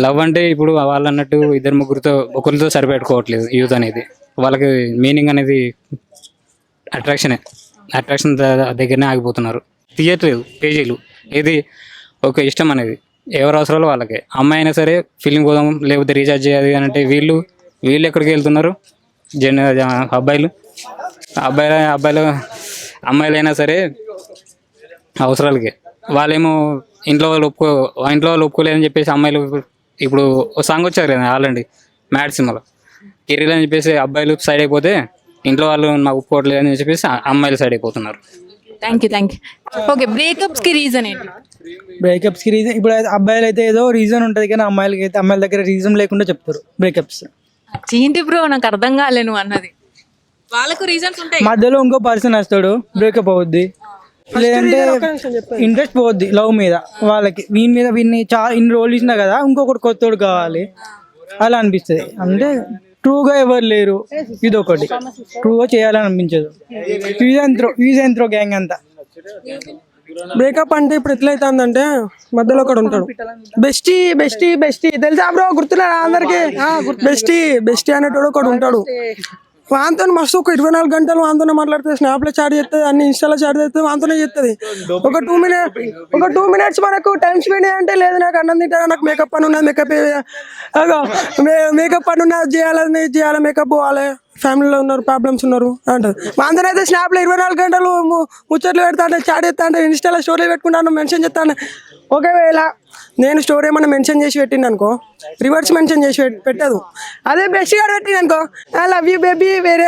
లవ్ అంటే ఇప్పుడు వాళ్ళు అన్నట్టు ఇద్దరు ముగ్గురితో ఒకరితో సరిపెట్టుకోవట్లేదు యూత్ అనేది. వాళ్ళకి మీనింగ్ అనేది అట్రాక్షన్ దగ్గరనే ఆగిపోతున్నారు. తీయట్లేదు పేజీలు, ఏది ఒక ఇష్టం అనేది ఎవరి అవసరాలు వాళ్ళకే. అమ్మాయి అయినా సరే ఫిలిం పోదాం లేకపోతే రీఛార్జ్ చేయాలి అని అంటే వీళ్ళు ఎక్కడికి వెళ్తున్నారు? అబ్బాయిలు అమ్మాయిలైనా సరే అవసరాలకే. వాళ్ళేమో ఇంట్లో వాళ్ళు ఒప్పుకోలేదని చెప్పేసి అమ్మాయిలు, ఇప్పుడు ఒక సాంగ్ వచ్చారు కదా ఆల్రెడీ మ్యాడ్ సినిమాలో, కెరీర్ అని చెప్పేసి అబ్బాయిలు సైడ్ అయిపోతే ఇంట్లో వాళ్ళు నాకు ఒప్పుకోవట్లేదు అని చెప్పేసి అమ్మాయిలు సైడ్ అయిపోతున్నారు. Thank you. ఓకే, బ్రేకప్స్కి రీజన్ ఏంటి? బ్రేకప్స్కి రీజన్ ఇప్పుడు అబ్బాయిలు అయితే ఏదో రీజన్ ఉంటుంది, కానీ అమ్మాయిలకి అయితే అమ్మాయిల దగ్గర రీజన్ లేకుండా చెప్తారు బ్రేకప్స్. ఏంటి బ్రో, నాకు అర్థం కాలే నువ్వు అన్నది. వాళ్ళకు రీజన్స్ ఉంటాయి, మధ్యలో ఇంకో పర్సన్ వస్తాడు, బ్రేకప్ అవుద్ది. లేదంటే ఇంట్రెస్ట్ పోద్ది లవ్ మీద, వాళ్ళకి వీడిని ఇన్ని రోజులు ఇచ్చినా కదా ఇంకొకటి కొత్తోడు కావాలి అలా అనిపిస్తుంది. అంటే ట్రూగా ఎవరు లేరు, ఇదొకటి ట్రూగా చేయాలని అనిపించదు. యూజ్ అండ్ త్రో గ్యాంగ్ అంతా. బ్రేకప్ అంటే ఇప్పుడు ఎట్లయితుందంటే మధ్యలో ఒకడు ఉంటాడు, బెస్టీ తెలుసా బ్రో, గుర్తున్నా అందరికి? బెస్టీ అనేటోడు ఒకడు ఉంటాడు. వాంతో మస్తు ఒక 24 గంటలు వాంతోనే మాట్లాడుతుంది, స్నాప్లో చాట్ చేస్తుంది, అన్ని ఇన్స్టాలో చాట్ చేస్తుంది, వాంతోనే చేస్తుంది. ఒక 2 మినిట్స్ మనకు టైం స్పెండ్ అంటే లేదు, నాకు అన్నం తింటాను, నాకు మేకప్ పని ఉన్నది, మేకప్ పని ఉన్నది, చేయాలి, మేకప్ పోవాలి, ఫ్యామిలీలో ఉన్నారు, ప్రాబ్లమ్స్ ఉన్నారు అంటారు. వాంతోనే అయితే స్నాప్లో 24 గంటలు ముచ్చట్లు పెడతా అంటే, చాట్ చేస్తా అంటే, ఇన్స్టాలో స్టోరీ పెట్టుకుంటాను, మెన్షన్ చేస్తాను. ఒకవేళ నేను స్టోరీ ఏమన్నా మెన్షన్ చేసి పెట్టింది అనుకో, రివర్స్ మెన్షన్ చేసి పెట్టదు. అదే బెస్ట్ గారు పెట్టింది అనుకో, ఐ లవ్ యూ బేబీ, వేరే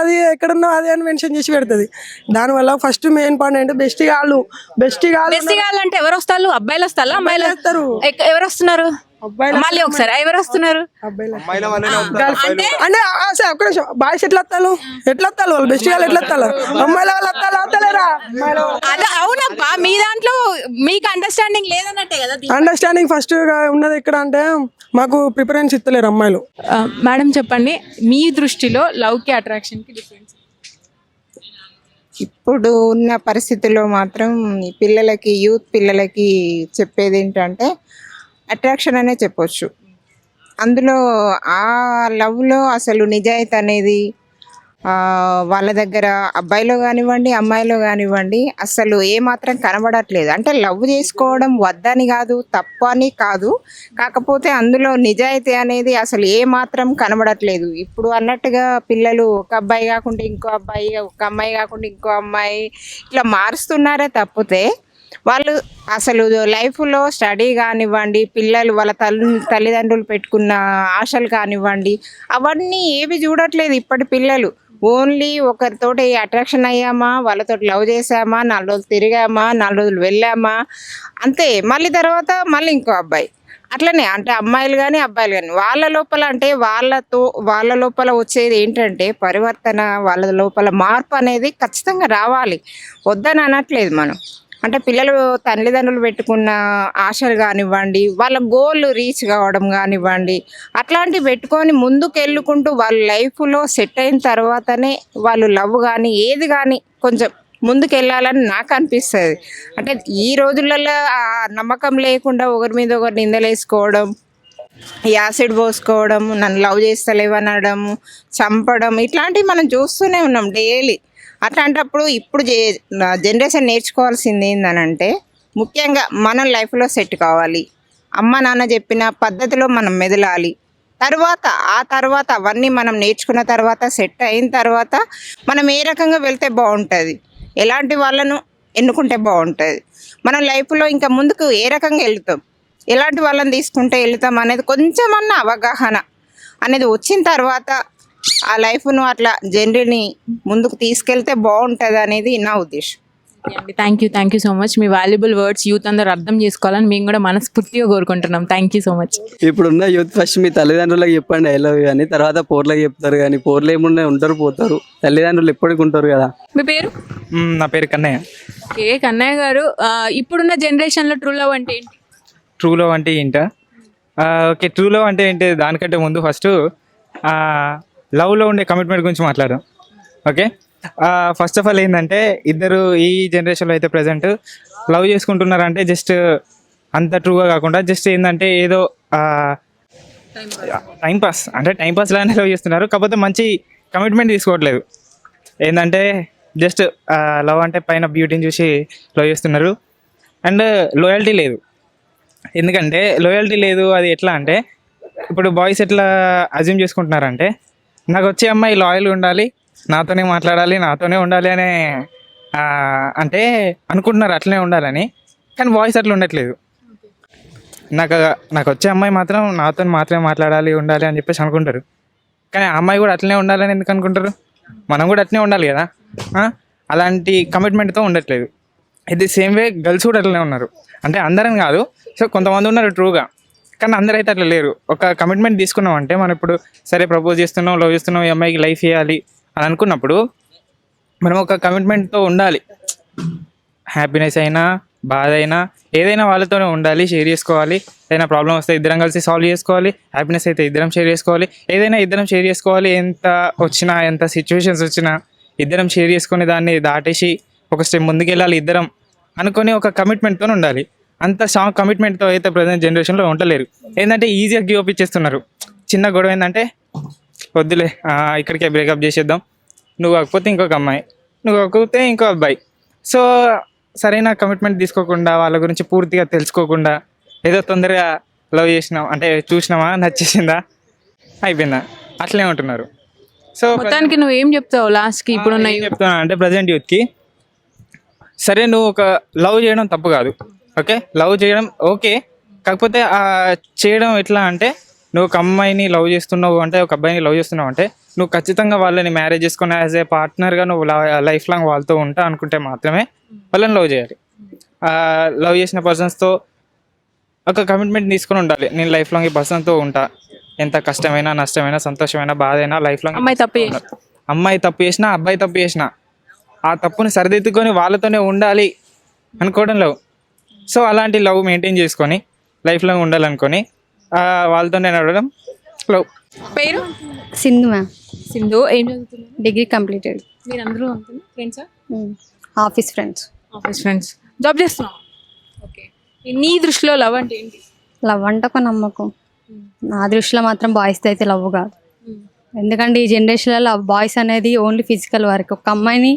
అది ఎక్కడున్నావు అది అని మెన్షన్ చేసి పెడుతుంది. దానివల్ల ఫస్ట్ మెయిన్ పాయింట్ బెస్ట్ గాళ్ళు అంటే ఎవరు వస్తారు? అబ్బాయిలు వస్తారా, అమ్మాయిలు వస్తారు? ఎవరు వస్తున్నారు? మళ్ళీ ఒకసారి ఎవరు వస్తున్నారు? అంటే బాయ్స్ ఎట్లా వస్తారు వాళ్ళు బెస్ట్ గాళ్ళు ఎట్లా వస్తారు? అమ్మాయిల వాళ్ళు వస్తలేరా? అవునబ్బా, మీ దాంట్లో మీకు అండర్స్టాండింగ్ లేదన్నట్టే కదా. అండర్స్టాండింగ్ ఫస్ట్ ఉన్నది ఎక్కడ అంటే మాకు ప్రిఫరెన్స్ ఇస్తలేరు అమ్మాయిలు. మేడం చెప్పండి, మీ దృష్టిలో లవ్కి అట్రాక్షన్కి డిఫరెన్స్? ఇప్పుడు ఉన్న పరిస్థితుల్లో మాత్రం ఈ యూత్ పిల్లలకి చెప్పేది ఏంటంటే అట్రాక్షన్ అనే చెప్పొచ్చు. అందులో ఆ లవ్లో అసలు నిజాయితీ అనేది వాళ్ళ దగ్గర అబ్బాయిలో కానివ్వండి అమ్మాయిలో కానివ్వండి అసలు ఏమాత్రం కనబడట్లేదు. అంటే లవ్ చేసుకోవడం వద్దని కాదు, తప్పు అని కాదు, కాకపోతే అందులో నిజాయితీ అనేది అసలు ఏమాత్రం కనబడట్లేదు. ఇప్పుడు అన్నట్టుగా పిల్లలు ఒక అబ్బాయి కాకుండా ఇంకో అబ్బాయి, ఒక అమ్మాయి కాకుండా ఇంకో అమ్మాయి ఇట్లా మారుస్తున్నారే తప్పితే వాళ్ళు అసలు లైఫ్లో స్టడీ కానివ్వండి, పిల్లలు వాళ్ళ తల్లిదండ్రులు పెట్టుకున్న ఆశలు కానివ్వండి అవన్నీ ఏవి చూడట్లేదు ఇప్పటి పిల్లలు. ఓన్లీ ఒకరితోటి అట్రాక్షన్ అయ్యామా, వాళ్ళతో లవ్ చేసామా, 4 రోజులు తిరిగామా, 4 రోజులు వెళ్ళామా అంతే. మళ్ళీ తర్వాత మళ్ళీ ఇంకో అబ్బాయి అట్లనే. అంటే అమ్మాయిలు కానీ అబ్బాయిలు కానీ వాళ్ళ లోపల అంటే వాళ్ళ లోపల వచ్చేది ఏంటంటే పరివర్తన, వాళ్ళ లోపల మార్పు అనేది ఖచ్చితంగా రావాలి, వద్దని అనట్లేదు మనం. అంటే పిల్లలు తల్లిదండ్రులు పెట్టుకున్న ఆశలు కానివ్వండి, వాళ్ళ గోల్ రీచ్ కావడం కానివ్వండి, అట్లాంటివి పెట్టుకొని ముందుకు వెళ్ళుకుంటూ వాళ్ళ లైఫ్లో సెట్ అయిన తర్వాతనే వాళ్ళు లవ్ కానీ ఏది కానీ కొంచెం ముందుకు వెళ్ళాలని నాకు అనిపిస్తుంది. అంటే ఈ రోజులలో ఆ నమ్మకం లేకుండా ఒకరి మీద ఒకరు నిందలేసుకోవడం, యాసిడ్ పోసుకోవడం, నన్ను లవ్ చేస్తలేవనడం, చంపడం ఇట్లాంటివి మనం చూస్తూనే ఉన్నాం డైలీ. అట్లాంటప్పుడు ఇప్పుడు జనరేషన్ నేర్చుకోవాల్సింది ఏంటనంటే ముఖ్యంగా మనం లైఫ్లో సెట్ కావాలి, అమ్మ నాన్న చెప్పిన పద్ధతిలో మనం మెదలాలి. ఆ తర్వాత అవన్నీ మనం నేర్చుకున్న తర్వాత సెట్ అయిన తర్వాత మనం ఏ రకంగా వెళ్తే బాగుంటుంది, ఎలాంటి వాళ్ళను ఎన్నుకుంటే బాగుంటుంది, మనం లైఫ్లో ఇంకా ముందుకు ఏ రకంగా వెళ్తాం, ఎలాంటి వాళ్ళని తీసుకుంటే వెళ్తాం అనేది కొంచెమన్నా అవగాహన అనేది వచ్చిన తర్వాత ఆ లైఫ్ను అట్లా జనరల్ని ముందుకు తీసుకెళ్తే బాగుంటుంది అనేది నా ఉద్దేశం. Thank you so much. Me valuable words youth అందరూ అర్థం చేసుకోవాలని మేము కూడా మనస్ఫూర్తిగా కోరుకుంటున్నాం. Thank you so much. ఇప్పుడున్న యూత్ ఫస్ట్ మీ తల్లిదండ్రులకు చెప్పండి ఐ లవ్ యూ అని, తర్వాత పోర్లకు చెప్తారు, కానీ పోర్లు ఏమున్నా ఉంటారు పోతారు, తల్లిదండ్రులు ఎప్పటికి ఉంటారు కదా. మీ పేరు? నా పేరు కన్నయ్య. ఓకే కన్నయ్య గారు, ఇప్పుడున్న జనరేషన్లో ట్రూ లవ్ అంటే ఏంటి? ట్రూ లవ్ అంటే ఏంటా? ఓకే, ట్రూ లవ్ అంటే ఏంటి దానికంటే ముందు ఫస్ట్ లవ్లో ఉండే కమిట్మెంట్ గురించి మాట్లాడదాం. ఓకే, ఫస్ట్ ఆఫ్ ఆల్ ఏంటంటే ఇద్దరు ఈ జనరేషన్లో అయితే ప్రజెంట్ లవ్ చేసుకుంటున్నారంటే జస్ట్ అంత ట్రూగా కాకుండా జస్ట్ ఏంటంటే ఏదో టైంపాస్ అంటే టైంపాస్ లానే లవ్ చేస్తున్నారు, కాకపోతే మంచి కమిట్మెంట్ తీసుకోవట్లేదు. ఏంటంటే జస్ట్ లవ్ అంటే పైన బ్యూటీని చూసి లవ్ చేస్తున్నారు. అండ్ లోయల్టీ లేదు. ఎందుకంటే లోయల్టీ లేదు, అది ఎట్లా అంటే ఇప్పుడు బాయ్స్ ఎట్లా అజ్యూమ్ చేసుకుంటున్నారంటే నాకు వచ్చే అమ్మాయి లాయల్ ఉండాలి, నాతోనే మాట్లాడాలి, నాతోనే ఉండాలి అనే అంటే అనుకుంటున్నారు అట్లనే ఉండాలని. కానీ బాయ్స్ అట్లా ఉండట్లేదు. నాకు నాకు వచ్చే అమ్మాయి మాత్రం నాతో మాత్రమే మాట్లాడాలి, ఉండాలి అని చెప్పేసి అనుకుంటారు. కానీ ఆ అమ్మాయి కూడా అట్లనే ఉండాలని ఎందుకు అనుకుంటారు? మనం కూడా అట్లనే ఉండాలి కదా. అలాంటి కమిట్మెంట్తో ఉండట్లేదు. ఇది సేమ్ వే గర్ల్స్ కూడా అట్లనే ఉన్నారు. అంటే అందరం కాదు, సో కొంతమంది ఉన్నారు ట్రూగా, కానీ అందరూ అయితే అట్లా లేరు. ఒక కమిట్మెంట్ తీసుకున్నాం అంటే మనం ఇప్పుడు సరే ప్రపోజ్ చేస్తున్నాం, లవ్ చేస్తున్నాం, ఈ అమ్మాయికి లైఫ్ ఇవ్వాలి అని అనుకున్నప్పుడు మనం ఒక కమిట్మెంట్తో ఉండాలి. హ్యాపీనెస్ అయినా బాధ అయినా ఏదైనా వాళ్ళతోనే ఉండాలి, షేర్ చేసుకోవాలి. ఏదైనా ప్రాబ్లం వస్తే ఇద్దరం కలిసి సాల్వ్ చేసుకోవాలి. హ్యాపీనెస్ అయితే ఇద్దరం షేర్ చేసుకోవాలి. ఏదైనా ఇద్దరం షేర్ చేసుకోవాలి. ఎంత వచ్చినా, ఎంత సిచ్యువేషన్స్ వచ్చినా ఇద్దరం షేర్ చేసుకుని దాన్ని దాటేసి ఒక స్టెప్ ముందుకు వెళ్ళాలి ఇద్దరం అనుకొని ఒక కమిట్మెంట్తో ఉండాలి. అంత స్ట్రాంగ్ కమిట్మెంట్తో అయితే ప్రజెంట్ జనరేషన్లో ఉండలేరు. ఏంటంటే ఈజీగా గివ్ అప్ ఇచ్చేస్తున్నారు. చిన్న గొడవ ఏంటంటే వద్దులే ఇక్కడికే బ్రేకప్ చేసేద్దాం, నువ్వు కాకపోతే ఇంకొక అమ్మాయి, నువ్వు కాకపోతే ఇంకో అబ్బాయి. సో సరైన కమిట్మెంట్ తీసుకోకుండా, వాళ్ళ గురించి పూర్తిగా తెలుసుకోకుండా ఏదో తొందరగా లవ్ చేసినాం అంటే చూసినామా, నచ్చేసిందా, అయిపోయిందా, అట్లే ఉంటున్నారు. సో మొత్తానికి నువ్వు ఏం చెప్తావు లాస్ట్కి ఇప్పుడున్న ఏం చెప్తున్నా అంటే ప్రజెంట్ యూత్కి, సరే నువ్వు ఒక లవ్ చేయడం తప్పు కాదు, ఓకే, లవ్ చేయడం ఓకే, కాకపోతే చేయడం ఎట్లా అంటే నువ్వు ఒక అమ్మాయిని లవ్ చేస్తున్నావు అంటే, ఒక అబ్బాయిని లవ్ చేస్తున్నావు అంటే నువ్వు ఖచ్చితంగా వాళ్ళని మ్యారేజ్ చేసుకుని యాజ్ ఏ పార్ట్నర్గా నువ్వు లైఫ్ లాంగ్ వాళ్ళతో ఉంటా అనుకుంటే మాత్రమే వాళ్ళని లవ్ చేయాలి. లవ్ చేసిన పర్సన్స్తో ఒక కమిట్మెంట్ తీసుకొని ఉండాలి. నేను లైఫ్ లాంగ్ ఈ పర్సన్తో ఉంటా, ఎంత కష్టమైనా, నష్టమైనా, సంతోషమైనా, బాధ అయినా లైఫ్ లాంగ్. అమ్మాయి తప్పు చేసినా, అబ్బాయి తప్పు చేసినా ఆ తప్పుని సరిదిద్దుకొని వాళ్ళతోనే ఉండాలి అనుకోవడం లవ్. సో అలాంటి లవ్ మెయింటైన్ చేసుకొని లైఫ్ లాంగ్ ఉండాలనుకొని వాళ్ళతోనే నడవడం లవ్. పేరు? సింధు మ్యామ్. సింధు ఏం చదువుతున్నారు? Degree completed. మీరు అందరూ ఫ్రెండ్సా? Office friends. Office friends. Job చేస్తున్నావు? ఓకే. నీ దృష్టిలో లవ్ అంటే ఏంటి? లవ్ అంటే ఒక నమ్మకం. నా దృష్టిలో మాత్రం బాయ్స్ది అయితే లవ్ కాదు. ఎందుకంటే ఈ జనరేషన్లో బాయ్స్ అనేది ఓన్లీ ఫిజికల్ వరకు. ఒక అమ్మాయిని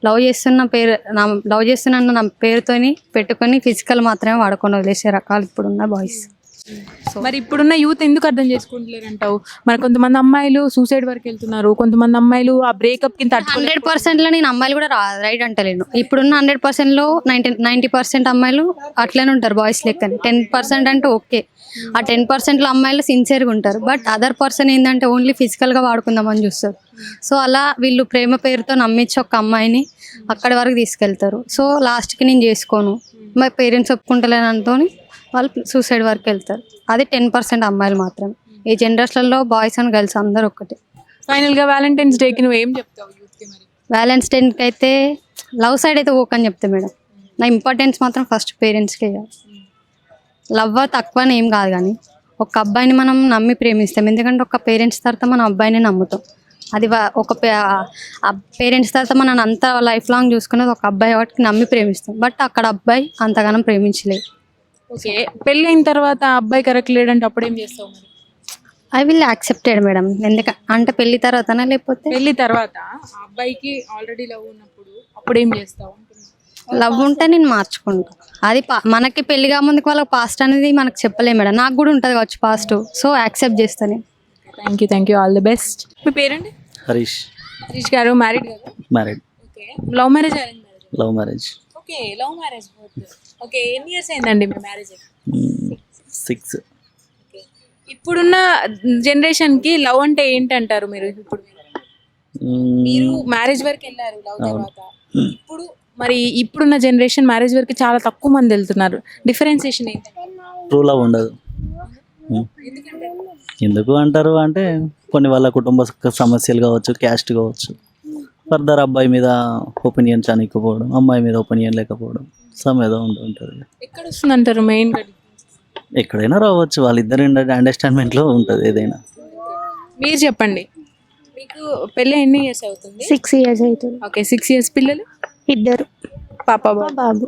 లవ్ చేస్తున్న నా పేరుతోని పెట్టుకొని ఫిజికల్ మాత్రమే వాడుకొని వదిలేసే రకాలు ఇప్పుడున్న బాయ్స్. మరి ఇప్పుడున్న యూత్ ఎందుకు అర్థం చేసుకుంటలేరు అంటావు? మరి కొంతమంది అమ్మాయిలు సూసైడ్ వరకు వెళ్తున్నారు, కొంతమంది అమ్మాయిలు ఆ బ్రేకప్ కింద 100%లో నేను అమ్మాయిలు కూడా రైట్ అంటలేను. ఇప్పుడున్న 100%లో 90% అమ్మాయిలు అట్లనే ఉంటారు బాయ్స్ లెక్కని. 10% అంటే ఓకే, ఆ 10%లో అమ్మాయిలు సిన్సియర్గా ఉంటారు. బట్ అదర్ పర్సన్ ఏంటంటే ఓన్లీ ఫిజికల్గా వాడుకుందామని చూస్తారు. సో అలా వీళ్ళు ప్రేమ పేరుతో నమ్మించి ఒక అమ్మాయిని అక్కడి వరకు తీసుకెళ్తారు. సో లాస్ట్కి నేను చేసుకోను, మా పేరెంట్స్ ఒప్పుకుంటలేనంతో వాళ్ళు సూసైడ్ వరకు వెళ్తారు. అది 10% అమ్మాయిలు మాత్రమే. ఈ జనరేషన్లో బాయ్స్ అండ్ గర్ల్స్ అందరూ ఒక్కటే. ఫైనల్గా వ్యాలంటైన్స్ డేకి నువ్వు ఏం చెప్తావు యూత్కి? మరి వ్యాలెన్స్ డేకి అయితే లవ్ సైడ్ అయితే ఓకే అని చెప్తా మేడం. నా ఇంపార్టెన్స్ మాత్రం ఫస్ట్ పేరెంట్స్కే కాదు. లవ్ తక్కువని ఏం కాదు, కానీ ఒక అబ్బాయిని మనం నమ్మి ప్రేమిస్తాం. ఎందుకంటే ఒక పేరెంట్స్ తర్వాత మనం అబ్బాయిని నమ్ముతాం. అది ఒక పేరెంట్స్ తర్వాత మనం అంతా లైఫ్ లాంగ్ చూసుకున్నది ఒక అబ్బాయి వాటికి నమ్మి ప్రేమిస్తాం. బట్ అక్కడ అబ్బాయి అంతగానం ప్రేమించలేదు. ఓకే, పెళ్ళి అయిన తర్వాత అబ్బాయి కరెక్ట్ లేడంటే అప్పుడు ఏం చేస్తావు? మరి ఐ విల్ యాక్సెప్టెడ్ మేడం. అంటే పెళ్లి తర్వాతనా లేకపోతే పెళ్లి తర్వాత అబ్బాయికి ఆల్రెడీ లవ్ ఉన్నప్పుడు అప్పుడు ఏం చేస్తావు? లవ్ ఉంటే నేను మార్చుకుంటాను. అది మనకి పెళ్లి కాముందుకు వాళ్ళకి పాస్ట్ అనేది మనకు చెప్పలేము మేడం. నాకు కూడా ఉంటుంది కావచ్చు పాస్ట్, సో యాక్సెప్ట్ చేస్తాను. Thank you, all the best. మీ పేరండి? హరీష్. హరీష్ గారు మ్యారీడ్ కదా? Married. Okay. Love marriage arrange marriage? Love marriage. Okay, love marriage. Okay, ఎన్ని ఇయర్స్ అయిందండి మీ మ్యారేజ్? 6. ఓకే. ఇప్పుడున్న జనరేషన్కి లవ్ అంటే ఏంటంటారు మీరు? ఇప్పుడు మీరు మ్యారేజ్ వరకు వెళ్ళారు లవ్ తర్వాత, ఇప్పుడు మరి ఇప్పుడున్న జనరేషన్ మ్యారేజ్ వరకు చాలా తక్కువ మంది వెళ్తున్నారు. డిఫరెన్సియేషన్ ఏంటంటే? ట్రూ లవ్ ఉండదు. ఎందుకు అంటారు అంటే కొన్ని వాళ్ళ కుటుంబ సమస్యలు కావచ్చు, క్యాస్ట్ కావచ్చు, ఫర్దర్ అబ్బాయి మీద ఒపీనియన్ చానికపోవడం, అమ్మాయి మీద ఒపీనియన్ లేకపోవడం, ఏదో ఉంటుంది. ఎక్కడ వస్తుంది అంటారు మెయిన్గా? ఎక్కడైనా రావచ్చు, వాళ్ళిద్దరు అండర్స్టాండ్మెంట్లో ఉంటుంది ఏదైనా. మీరు చెప్పండి. మీకు పెళ్ళి ఎన్ని ఇయర్స్ అవుతుంది? 6 years అవుతుంది. Okay, 6 years. పిల్లలు? ఇద్దరు, పాప బాబు.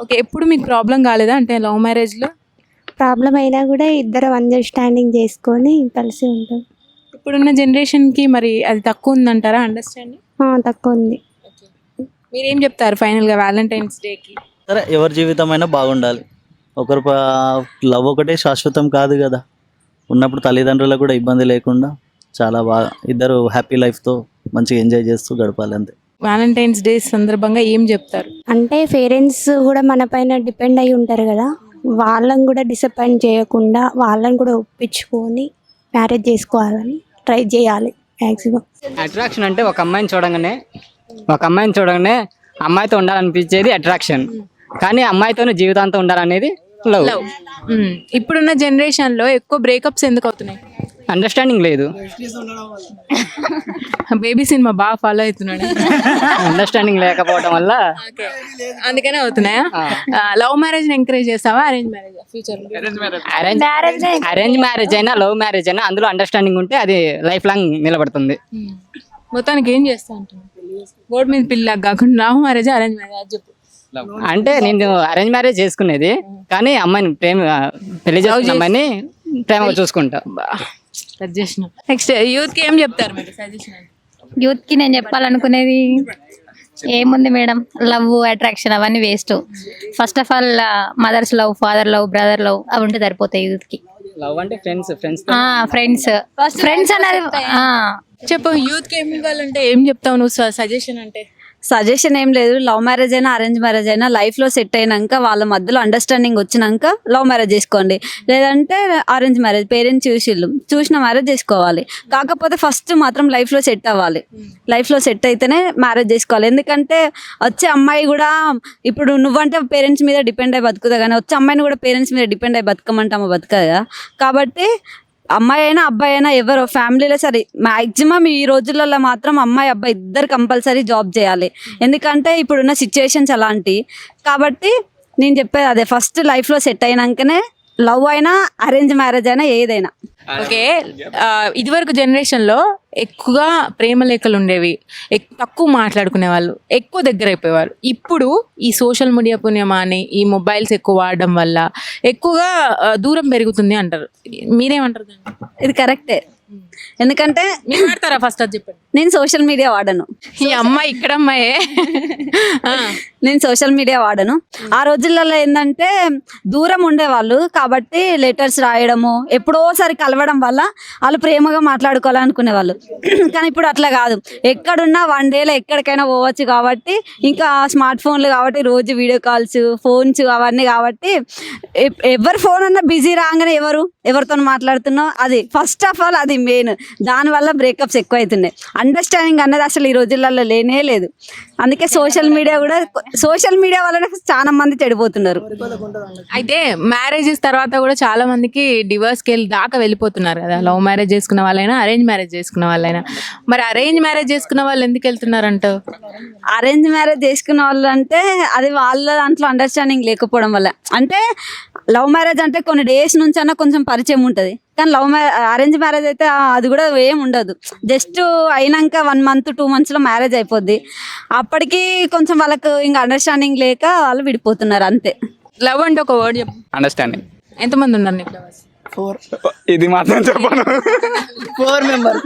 ఓకే, ఎప్పుడు మీకు ప్రాబ్లం కాలేదా అంటే లవ్ మ్యారేజ్లో? ప్రాబ్లం అయినా కూడా ఇద్దరు అండర్స్టాండింగ్ చేసుకొని కలిసి ఉంటాం. ఇప్పుడున్న జనరేషన్కి మరి అది తక్కువ ఉందంటారా అండర్స్టాండింగ్? తక్కువ ఉంది. మీరేం చెప్తారు ఫైనల్గా వ్యాలంటైన్స్ డేకి? సరే, ఎవరి జీవితమైనా బాగుండాలి. ఒకరు లవ్ ఒకటే శాశ్వతం కాదు కదా. ఉన్నప్పుడు తల్లిదండ్రులకు కూడా ఇబ్బంది లేకుండా చాలా బాగా ఇద్దరు హ్యాపీ లైఫ్తో మంచిగా ఎంజాయ్ చేస్తూ గడపాలి అంతే. వ్యాలంటైన్స్ డే సందర్భంగా ఏం చెప్తారు? అంటే పేరెంట్స్ కూడా మన పైన డిపెండ్ అయి ఉంటారు కదా, వాళ్ళని కూడా డిసప్పాయింట్ చేయకుండా వాళ్ళని కూడా ఒప్పించుకొని మ్యారేజ్ చేసుకోవాలని ట్రై చేయాలి మ్యాక్సిమం. అట్రాక్షన్ అంటే ఒక అమ్మాయిని చూడగానే అమ్మాయితో ఉండాలనిపించేది అట్రాక్షన్, కానీ అమ్మాయితోనే జీవితాంతం ఉండాలనేది లవ్. ఇప్పుడున్న జనరేషన్లో ఎక్కువ బ్రేకప్స్ ఎందుకు అవుతున్నాయి? అండర్స్టాండింగ్ లేదు. బేబీ సినిమా బాగా ఫాలో అవుతున్నాడు. అండర్స్టాండింగ్ లేకపోవడం వల్ల అందుకనే అవుతున్నాయా? లవ్ మ్యారేజ్ ఎంకరేజ్ చేస్తావా అరేంజ్ మ్యారేజ్ ఫ్యూచర్ లో? అరేంజ్ మ్యారేజ్ అయినా లవ్ మ్యారేజ్ అయినా అందులో అండర్స్టాండింగ్ ఉంటే అది లైఫ్ లాంగ్ నిలబడుతుంది. మొత్తానికి ఏం చేస్తా అంటున్నాను, బోర్డు మీద పిల్ల కాకుండా లవ్ మ్యారేజ్ అరేంజ్ మ్యారేజ్ చెప్పు. అంటే నేను అరేంజ్ మ్యారేజ్ చేసుకునేది, కానీ అమ్మాయిని పెళ్లి చేసుకున్న అమ్మాయిని ప్రేమగా చూసుకుంటా. సజెషన్ నెక్స్ట్ యూత్ కి ఏం చెప్తారు మీరు సజెషన్? యూత్ కి నేను చెప్పాలనుకునేది ఏముంది మేడం, లవ్ అట్రాక్షన్ అవన్నీ waste. First of all mother's love, father love, brother love అవి ఉంటే సరిపోతాయి యూత్ కి. లవ్ అంటే ఫ్రెండ్స్ అనేది చెప్పు. యూత్ కి ఏం ఇవ్వాలంటే ఏం చెప్తావు నువ్వు సజెషన్ అంటే? సజెషన్ ఏం లేదు, లవ్ మ్యారేజ్ అయినా అరేంజ్ మ్యారేజ్ అయినా లైఫ్లో సెట్ అయినాక వాళ్ళ మధ్యలో అండర్స్టాండింగ్ వచ్చినాక లవ్ మ్యారేజ్ చేసుకోండి, లేదంటే అరేంజ్ మ్యారేజ్ పేరెంట్స్ చూసిన మ్యారేజ్ చేసుకోవాలి. కాకపోతే ఫస్ట్ మాత్రం లైఫ్లో సెట్ అవ్వాలి. లైఫ్లో సెట్ అయితేనే మ్యారేజ్ చేసుకోవాలి. ఎందుకంటే వచ్చే అమ్మాయి కూడా ఇప్పుడు నువ్వంటే పేరెంట్స్ మీద డిపెండ్ అయ్యి బతుకుతా, కానీ వచ్చే అమ్మాయిని కూడా పేరెంట్స్ మీద డిపెండ్ అయ్యి బతుకమంటామా బతకదా. కాబట్టి అమ్మాయి అయినా అబ్బాయి అయినా ఎవరు ఫ్యామిలీలో సరే మ్యాక్సిమం ఈ రోజులలో మాత్రం అమ్మాయి అబ్బాయి ఇద్దరు కంపల్సరీ జాబ్ చేయాలి. ఎందుకంటే ఇప్పుడున్న సిచ్యువేషన్స్ అలాంటి. కాబట్టి నేను చెప్పేది అదే, ఫస్ట్ లైఫ్లో సెట్ అయినాకనే లవ్ అయినా అరేంజ్ మ్యారేజ్ అయినా ఏదైనా. ఓకే, ఇదివరకు జనరేషన్లో ఎక్కువగా ప్రేమ లేఖలు ఉండేవి, తక్కువ మాట్లాడుకునే వాళ్ళు, ఎక్కువ దగ్గర అయిపోయేవారు. ఇప్పుడు ఈ సోషల్ మీడియా పుణ్యమా అని ఈ మొబైల్స్ ఎక్కువ వాడడం వల్ల ఎక్కువగా దూరం పెరుగుతుంది అంటారు. మీరేమంటారు? ఇది కరెక్టే. ఎందుకంటే మీరు వాడతారా? ఫస్ట్ అది చెప్పండి. నేను సోషల్ మీడియా వాడను. ఈ అమ్మాయి ఇక్కడ అమ్మాయే. నేను సోషల్ మీడియా వాడను. ఆ రోజులలో ఏంటంటే దూరం ఉండేవాళ్ళు కాబట్టి లెటర్స్ రాయడము, ఎప్పుడోసారి కలవడం వల్ల వాళ్ళు ప్రేమగా మాట్లాడుకోవాలనుకునే వాళ్ళు. కానీ ఇప్పుడు అట్లా కాదు, ఎక్కడున్నా 1 dayలో ఎక్కడికైనా పోవచ్చు. కాబట్టి ఇంకా స్మార్ట్ ఫోన్లు కాబట్టి రోజు వీడియో కాల్స్, ఫోన్స్ అవన్నీ కాబట్టి ఎవరి ఫోన్ అన్నా బిజీ రాగానే ఎవరితో మాట్లాడుతున్నావు, అది ఫస్ట్ ఆఫ్ ఆల్ అది మెయిన్. దానివల్ల బ్రేకప్స్ ఎక్కువ అవుతున్నాయి. అండర్స్టాండింగ్ అన్నది అసలు ఈ రోజులలో లేనే లేదు. అందుకే సోషల్ మీడియా వల్ల చాలా మంది చెడిపోతున్నారు. అయితే మ్యారేజెస్ తర్వాత కూడా చాలా మందికి డివోర్స్ కి దాకా వెళ్ళిపోతున్నారు కదా, లవ్ మ్యారేజ్ చేసుకున్న వాళ్ళైనా అరేంజ్ మ్యారేజ్ చేసుకున్న వాళ్ళైనా. మరి అరేంజ్ మ్యారేజ్ చేసుకున్న వాళ్ళు ఎందుకు వెళ్తున్నారంటావు? అరేంజ్ మ్యారేజ్ చేసుకున్న వాళ్ళు అంటే అది వాళ్ళ దాంట్లో అండర్స్టాండింగ్ లేకపోవడం వల్ల. అంటే లవ్ మ్యారేజ్ అంటే కొన్ని డేస్ నుంచి అన్నా కొంచెం పరిచయం ఉంటుంది, కానీ అరేంజ్ మ్యారేజ్ అయితే అది కూడా ఏం ఉండదు. జస్ట్ అయినాక 1 month 2 monthsలో మ్యారేజ్ అయిపోద్ది. అప్పటికి కొంచెం వాళ్ళకు ఇంకా అండర్స్టాండింగ్ లేక వాళ్ళు విడిపోతున్నారు అంతే. లవ్ అంటే ఒక వర్డ్ చెప్పు. అండర్స్టాండింగ్. ఎంతమంది ఉన్నారు నీకు లవర్స్? 4. ఇది మాత్రం చెప్పను. 4 members.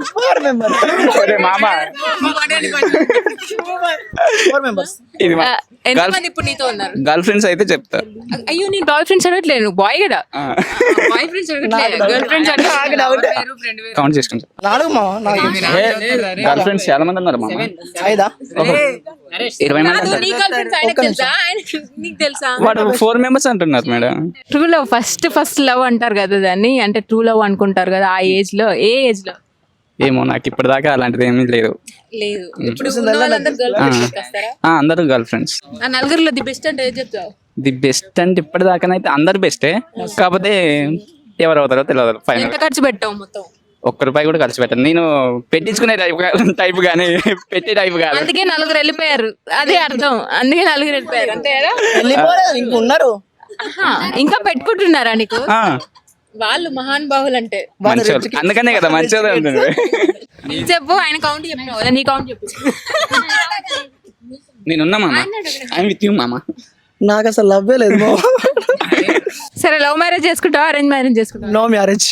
మామ ఇది ఎంతమంది ఇప్పుడు నీతో ఉన్నారు? గర్ల్ ఫ్రెండ్స్ అయితే చెప్తా. అయ్యో, నీ బాయ్ ఫ్రెండ్స్ అడగట్లేదు, నువ్వు బాయ్ కదా. బాయ్ ఫ్రెండ్స్ అడగట్లేదు, గర్ల్ ఫ్రెండ్స్ కౌంట్ చేసుకుంటా. 4 గర్ల్ ఫ్రెండ్స్ చాలా మంది ఉన్నారు మామ. 5 20 మంది. నీకు తెలుసా? వాడు 4 members అంటున్నారు madam. True love first love అంటారు కదా దాన్ని, అంటే ట్రూ లవ్ అనుకుంటారు కదా. ఆ ఏజ్ లో, ఏ ఏజ్ లో? ఏమో నాకు ఇప్పటిదాకా అలాంటిది ఏమీ లేదు. ఇప్పుడు ఉన్న వాళ్ళందరూ గర్ల్ ఫ్రెండ్స్ వస్తారా? అందరూ గర్ల్ ఫ్రెండ్స్. ఆ నలుగురిలో ది బెస్ట్ అంటే ఏం చెప్తావు? ది బెస్ట్ అంటే ఇప్పటిదాకానైతే అందరు బెస్టే, కాకపోతే ఎవరు అవుతారో తెలియదు. ఫైనల్ ఎంత ఖర్చు పెట్టావు మొత్తం? ₹1 కూడా ఖర్చు పెట్టాను. నేను పెట్టించుకునే టైప్ కానీ పెట్టే టైప్ కాదు. అందుకే 4 వెళ్ళిపోయారు, అదే అర్థం. అందుకే 4 వెళ్ళిపోయారు అంతేనా? ఇంకున్నారు ఇంకా పెట్టుకుంటున్నారా నీకు? వాళ్ళు మహానుభావులు అంటే అందుకనే కదా మంచిగా ఉంటుంది. చెప్పు, ఆయన కౌంట్ చెప్పినావు కదా, నీ కౌంట్ చెప్పు. నేనున్నా మామ, ఐఎమ్ విత్ యూ మామ. నాకు అసలు లవ్వే లేదు మామ. సరే, లవ్ మ్యారేజ్ చేసుకుంటావా, అరేంజ్ మ్యారేజ్ చేసుకుంటావా? No marriage.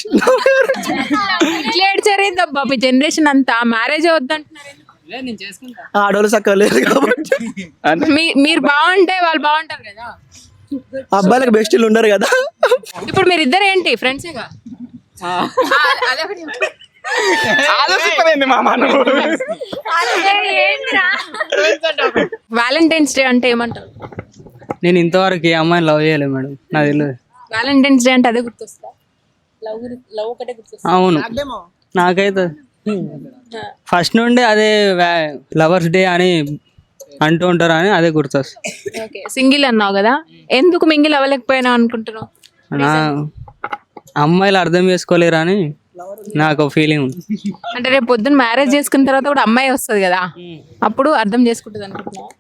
ఇట్లా ఏడ్చారేందబ్బా మీ జనరేషన్ అంతా, మ్యారేజ్ వద్దంటున్నారు. నేను చేసుకుంటా. ఆడవాళ్ళు చక్కగా లేరు కాబట్టి మీరు బాగుంటే వాళ్ళు బాగుంటారు కదా. అబ్బాయిలకు బెస్టీలు ఉండరు కదా. ఇప్పుడు మీరు ఇద్దరు ఏంటి ఫ్రెండ్సేగా? ఆలోచిపోయింది మామ నువ్వు. వ్యాలంటైన్స్ డే అంటే ఏమంటారు? నేను ఇంతవరకు ఏ అమ్మాయిని లవ్ చేయలేదు మేడం, నాకు తెలియదు. వ్యాలంటైన్స్ డే అంటే అదే గుర్తొస్తా, లవ్ ఒకటే గుర్తొస్తా. అవును, నాకైతే ఫస్ట్ నుండి అదే లవర్స్ డే అని అంటూ ఉంటారు అని అదే గుర్తొస్తుంది. ఓకే, సింగిల్ అన్నావు కదా, ఎందుకు మింగిల్ అవ్వలేకపోయినా అనుకుంటున్నావు? నా అమ్మాయిలు అర్థం చేసుకోలేరు అని నాకు ఫీలింగ్ ఉంది. అంటే రేపు పొద్దున్న మ్యారేజ్ చేసుకున్న తర్వాత కూడా అమ్మాయి వస్తుంది కదా, అప్పుడు అర్థం చేసుకుంటుంది అనుకుంటున్నావు?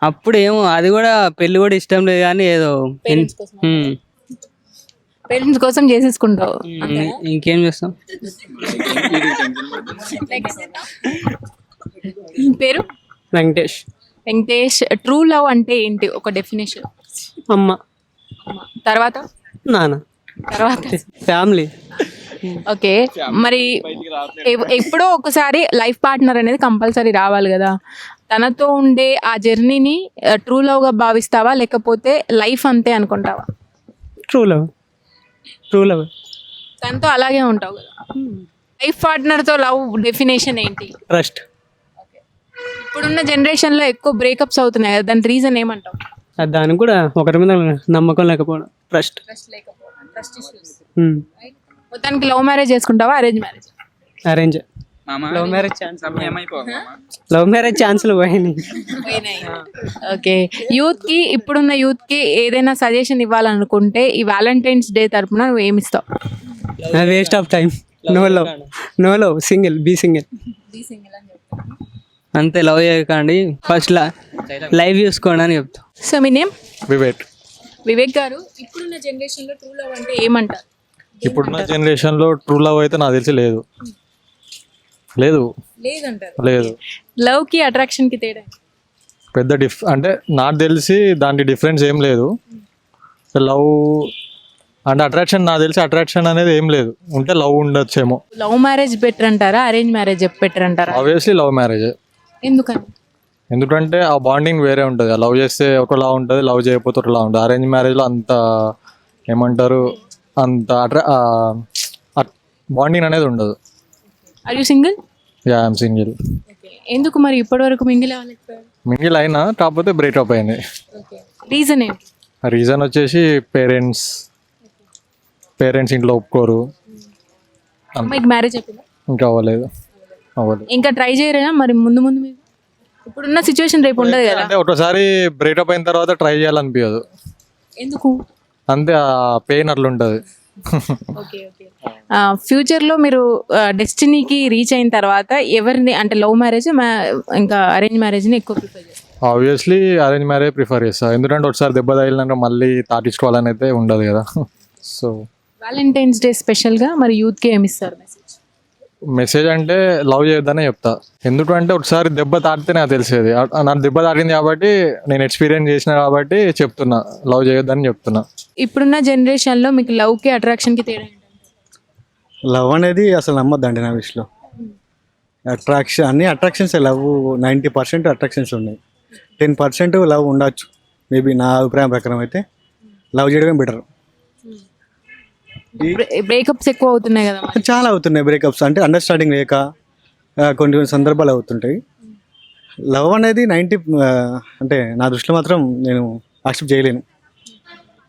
అప్పుడు ఏమో, అది కూడా పెళ్లి కూడా ఇష్టం లేదు కానీ ఏదో పేరెంట్స్ కోసం చేసేసుకుంటావు. ఇంకేం చేస్తాం. పేరు వెంకటేష్. వెంకటేష్, ట్రూ లవ్ అంటే ఏంటి ఒక డెఫినేషన్? అమ్మ, తర్వాత నాన్న, తర్వాత ఫ్యామిలీ. ఓకే, మరి ఎప్పుడో ఒకసారి లైఫ్ పార్ట్నర్ అనేది కంపల్సరీ రావాలి కదా, తనతో ఉండే ఆ జర్నీని ట్రూ లవ్గా భావిస్తావా, లేకపోతే లైఫ్ అంతే అనుకుంటావా? True love. True love. తనతో అలాగే ఉంటావు కదా. లైఫ్ పార్ట్నర్తో లవ్ డెఫినేషన్ ఏంటి? ట్రస్ట్. ఇప్పుడున్న జనరేషన్లో ఎక్కువ బ్రేకప్స్ అవుతున్నాయి కదా, దాని రీజన్ ఏమంటావు? దానికి కూడా ఒకరి మీద నమ్మకం లేకపోవడం. ట్రస్ట్. మొత్తానికి లవ్ మ్యారేజ్ చేసుకుంటావా, arrange marriage? Arrange. Love marriage chance, love marriage ఛాన్స్లు పోయినాయి. ఓకే, యూత్కి, ఇప్పుడున్న యూత్కి ఏదైనా సజెషన్ ఇవ్వాలనుకుంటే ఈ వ్యాలంటైన్స్ డే తరపున నువ్వు ఏమి ఇస్తావు? Waste of time. No love, no love, single, be single. అంతే, లవ్ చేయకండి, ఫస్ట్ లైవ్ చూసుకోండి అని చెప్తా. సో మీ నేమ్? వివేక్. వివేక్ గారు, ఇప్పుడున్న జనరేషన్లో ట్రూ లవ్ అంటే ఏమంటారు? ఇప్పుడున్న జనరేషన్లో ట్రూ లవ్ అయితే నాకు తెలిసి లేదు. లేదు. లవ్కి అట్రాక్షన్కి తేడా? పెద్ద అంటే నాకు తెలిసి దానికి డిఫరెన్స్ ఏం లేదు. లవ్ అంటే అట్రాక్షన్, నాకు తెలిసి అట్రాక్షన్ అనేది ఏం లేదు, ఉంటే లవ్ ఉండొచ్చేమో. లవ్ మ్యారేజ్ బెటర్ అంటారా, అరేంజ్ మ్యారేజ్ బెటర్ అంటారా? Obviously love marriage. ఎందుకని? ఎందుకంటే ఆ బాండింగ్ వేరే ఉంటుంది. లవ్ చేస్తే ఒకలా ఉంటుంది, లవ్ చేయకపోతే ఒకలా ఉంటుంది. అరేంజ్ మ్యారేజ్లో అంత ఏమంటారు, అంత బాండింగ్ అనేది ఉండదు. Are you single? Yeah, I'm single. ఎందుకు మరి ఇప్పటివరకు మింగిల్ అవ్వలేకపోయారు? మింగిల్ అయినా, కాకపోతే బ్రేకప్ అయింది. రీజన్ ఏంటి? రీజన్ వచ్చేసి పేరెంట్స్ ఇంట్లో ఒప్పుకోరు. అమ్మాయికి మ్యారేజ్ అయిపోయిందా? ఇంకా అవ్వలేదు. ఇంకా ట్రై చేయరేనా మరి ముందు ముందు? మీరు ఇప్పుడున్న సిచ్యువేషన్ రేపు ఉండదు కదా. అంటే ఒకసారి బ్రేకప్ అయిన తర్వాత ట్రై చేయాలనిపించదు. ఎందుకు? అంతే, ఆ పెయిన్ అట్లా ఉంటుంది. Okay, okay. ఫ్యూచర్లో మీరు డెస్టినీకి రీచ్ అయిన తర్వాత ఎవరిని, అంటే లవ్ మ్యారేజ్ ఇంకా అరేంజ్ మ్యారేజ్ని ఎక్కువ ప్రిఫర్ చేస్తారు? ఆబ్వియస్లీ అరేంజ్ మ్యారేజ్ ప్రిఫర్ చేస్తా. ఎందుకంటే ఒకసారి దెబ్బ తగిలినాక మళ్ళీ తాటించుకోవాలని అయితే ఉండదు కదా. సో వ్యాలంటైన్స్ డే స్పెషల్గా మరి యూత్కి ఏమి ఇస్తారు మెసేజ్ అంటే లవ్ చేయొద్దనే చెప్తా. ఎందుకంటే ఒకసారి దెబ్బ తాకితే నాకు తెలిసేది. నాకు దెబ్బ తాకింది కాబట్టి, నేను ఎక్స్పీరియన్స్ చేసిన కాబట్టి చెప్తున్నా, లవ్ చేయొద్దని చెప్తున్నా. ఇప్పుడున్న జనరేషన్లో మీకు లవ్కి అట్రాక్షన్కి తేడా ఏంటంటే? లవ్ అనేది అసలు నమ్మద్దండి నా విషయంలో. అట్రాక్షన్స్ లవ్ 90% అట్రాక్షన్స్ ఉన్నాయి, 10% లవ్ ఉండొచ్చు. మేబీ నా అభిప్రాయం ప్రకారం అయితే లవ్ చేయడమే బెటర్. బ్రేకప్స్ ఎక్కువ అవుతున్నాయి కదా. చాలా అవుతున్నాయి బ్రేకప్స్, అంటే అండర్స్టాండింగ్ లేక కొన్ని సందర్భాలు అవుతుంటాయి. లవ్ అనేది 90, అంటే నా దృష్టిలో మాత్రం నేను యాక్సెప్ట్ చేయలేను.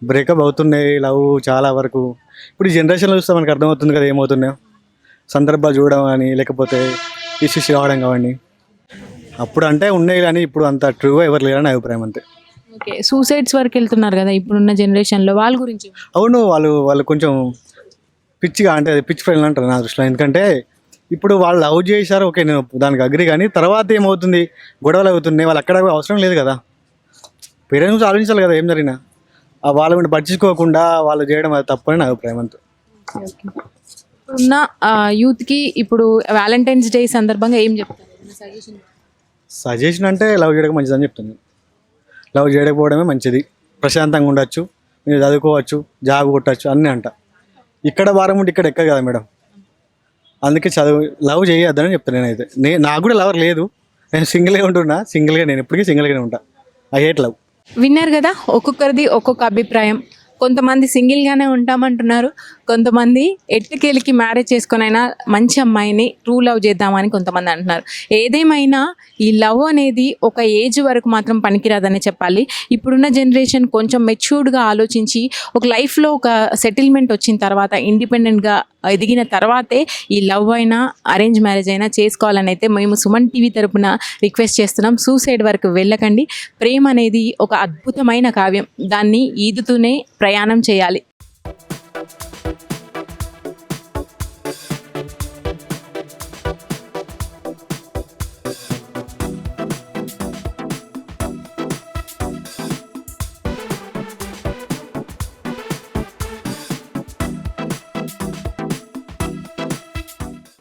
బ్రేకప్ అవుతున్నాయి లవ్ చాలా వరకు. ఇప్పుడు ఈ జనరేషన్లో చూస్తే మనకు అర్థమవుతుంది కదా ఏమవుతున్నాయో. సందర్భాలు చూడడం కానీ, లేకపోతే ఇష్యూస్ రావడం కావండి. అప్పుడు అంటే ఉన్నాయి కానీ ఇప్పుడు అంత ట్రూగా ఎవరు లేరని అభిప్రాయం అంతే. ఓకే, సూసైడ్స్ వరకు వెళ్తున్నారు కదా ఇప్పుడున్న జనరేషన్లో, వాళ్ళ గురించి? అవును, వాళ్ళు కొంచెం పిచ్చిగా, అంటే అది పిచ్చి ఫ్రెండ్ అంటారు నా దృష్టిలో. ఎందుకంటే ఇప్పుడు వాళ్ళు లవ్ చేశారు, ఓకే, నేను దానికి అగ్రి, కానీ తర్వాత ఏమవుతుంది, గొడవలు అవుతున్నాయి. వాళ్ళు అక్కడ అవసరం లేదు కదా, పేరెంట్స్ ఆలోచించాలి కదా ఏం జరిగినా. వాళ్ళ మీద పట్టించుకోకుండా వాళ్ళు చేయడం అది తప్పని నా అభిప్రాయం అంతే. ఇప్పుడున్న యూత్కి ఇప్పుడు వ్యాలంటైన్స్ డే సందర్భంగా ఏం చెప్తారు సజెషన్? సజెషన్ అంటే లవ్ చేయడం మంచిదని చెప్తుంది. లవ్ చేయకపోవడమే మంచిది. ప్రశాంతంగా ఉండొచ్చు, మీరు చదువుకోవచ్చు, జాబ్ కొట్టచ్చు అన్నీ అంట. ఇక్కడ వారం ఉంటే ఇక్కడ ఎక్క కదా మేడం. అందుకే లవ్ చేయొద్దని చెప్తాను నేనైతే. నాకు కూడా లవర్ లేదు, నేను సింగిల్గా ఉంటున్నా. సింగిల్గా నేను ఎప్పటికీ సింగిల్గానే ఉంటా. I hate love. విన్నారు కదా, ఒక్కొక్కరిది ఒక్కొక్క అభిప్రాయం. కొంతమంది సింగిల్గానే ఉంటామంటున్నారు, కొంతమంది ఎట్టుకెళ్ళికి మ్యారేజ్ చేసుకునైనా మంచి అమ్మాయిని ట్రూ లవ్ చేద్దామని కొంతమంది అంటున్నారు. ఏదేమైనా ఈ లవ్ అనేది ఒక ఏజ్ వరకు మాత్రం పనికిరాదని చెప్పాలి. ఇప్పుడున్న జనరేషన్ కొంచెం మెచ్యూర్డ్గా ఆలోచించి ఒక లైఫ్లో ఒక సెటిల్మెంట్ వచ్చిన తర్వాత, ఇండిపెండెంట్గా ఎదిగిన తర్వాతే ఈ లవ్ అయినా అరేంజ్ మ్యారేజ్ అయినా చేసుకోవాలని అయితే మేము సుమన్ టీవీ తరపున రిక్వెస్ట్ చేస్తున్నాం. సూసైడ్ వరకు వెళ్ళకండి. ప్రేమ అనేది ఒక అద్భుతమైన కావ్యం, దాన్ని ఈదుతూనే ప్రయాణం చేయాలి.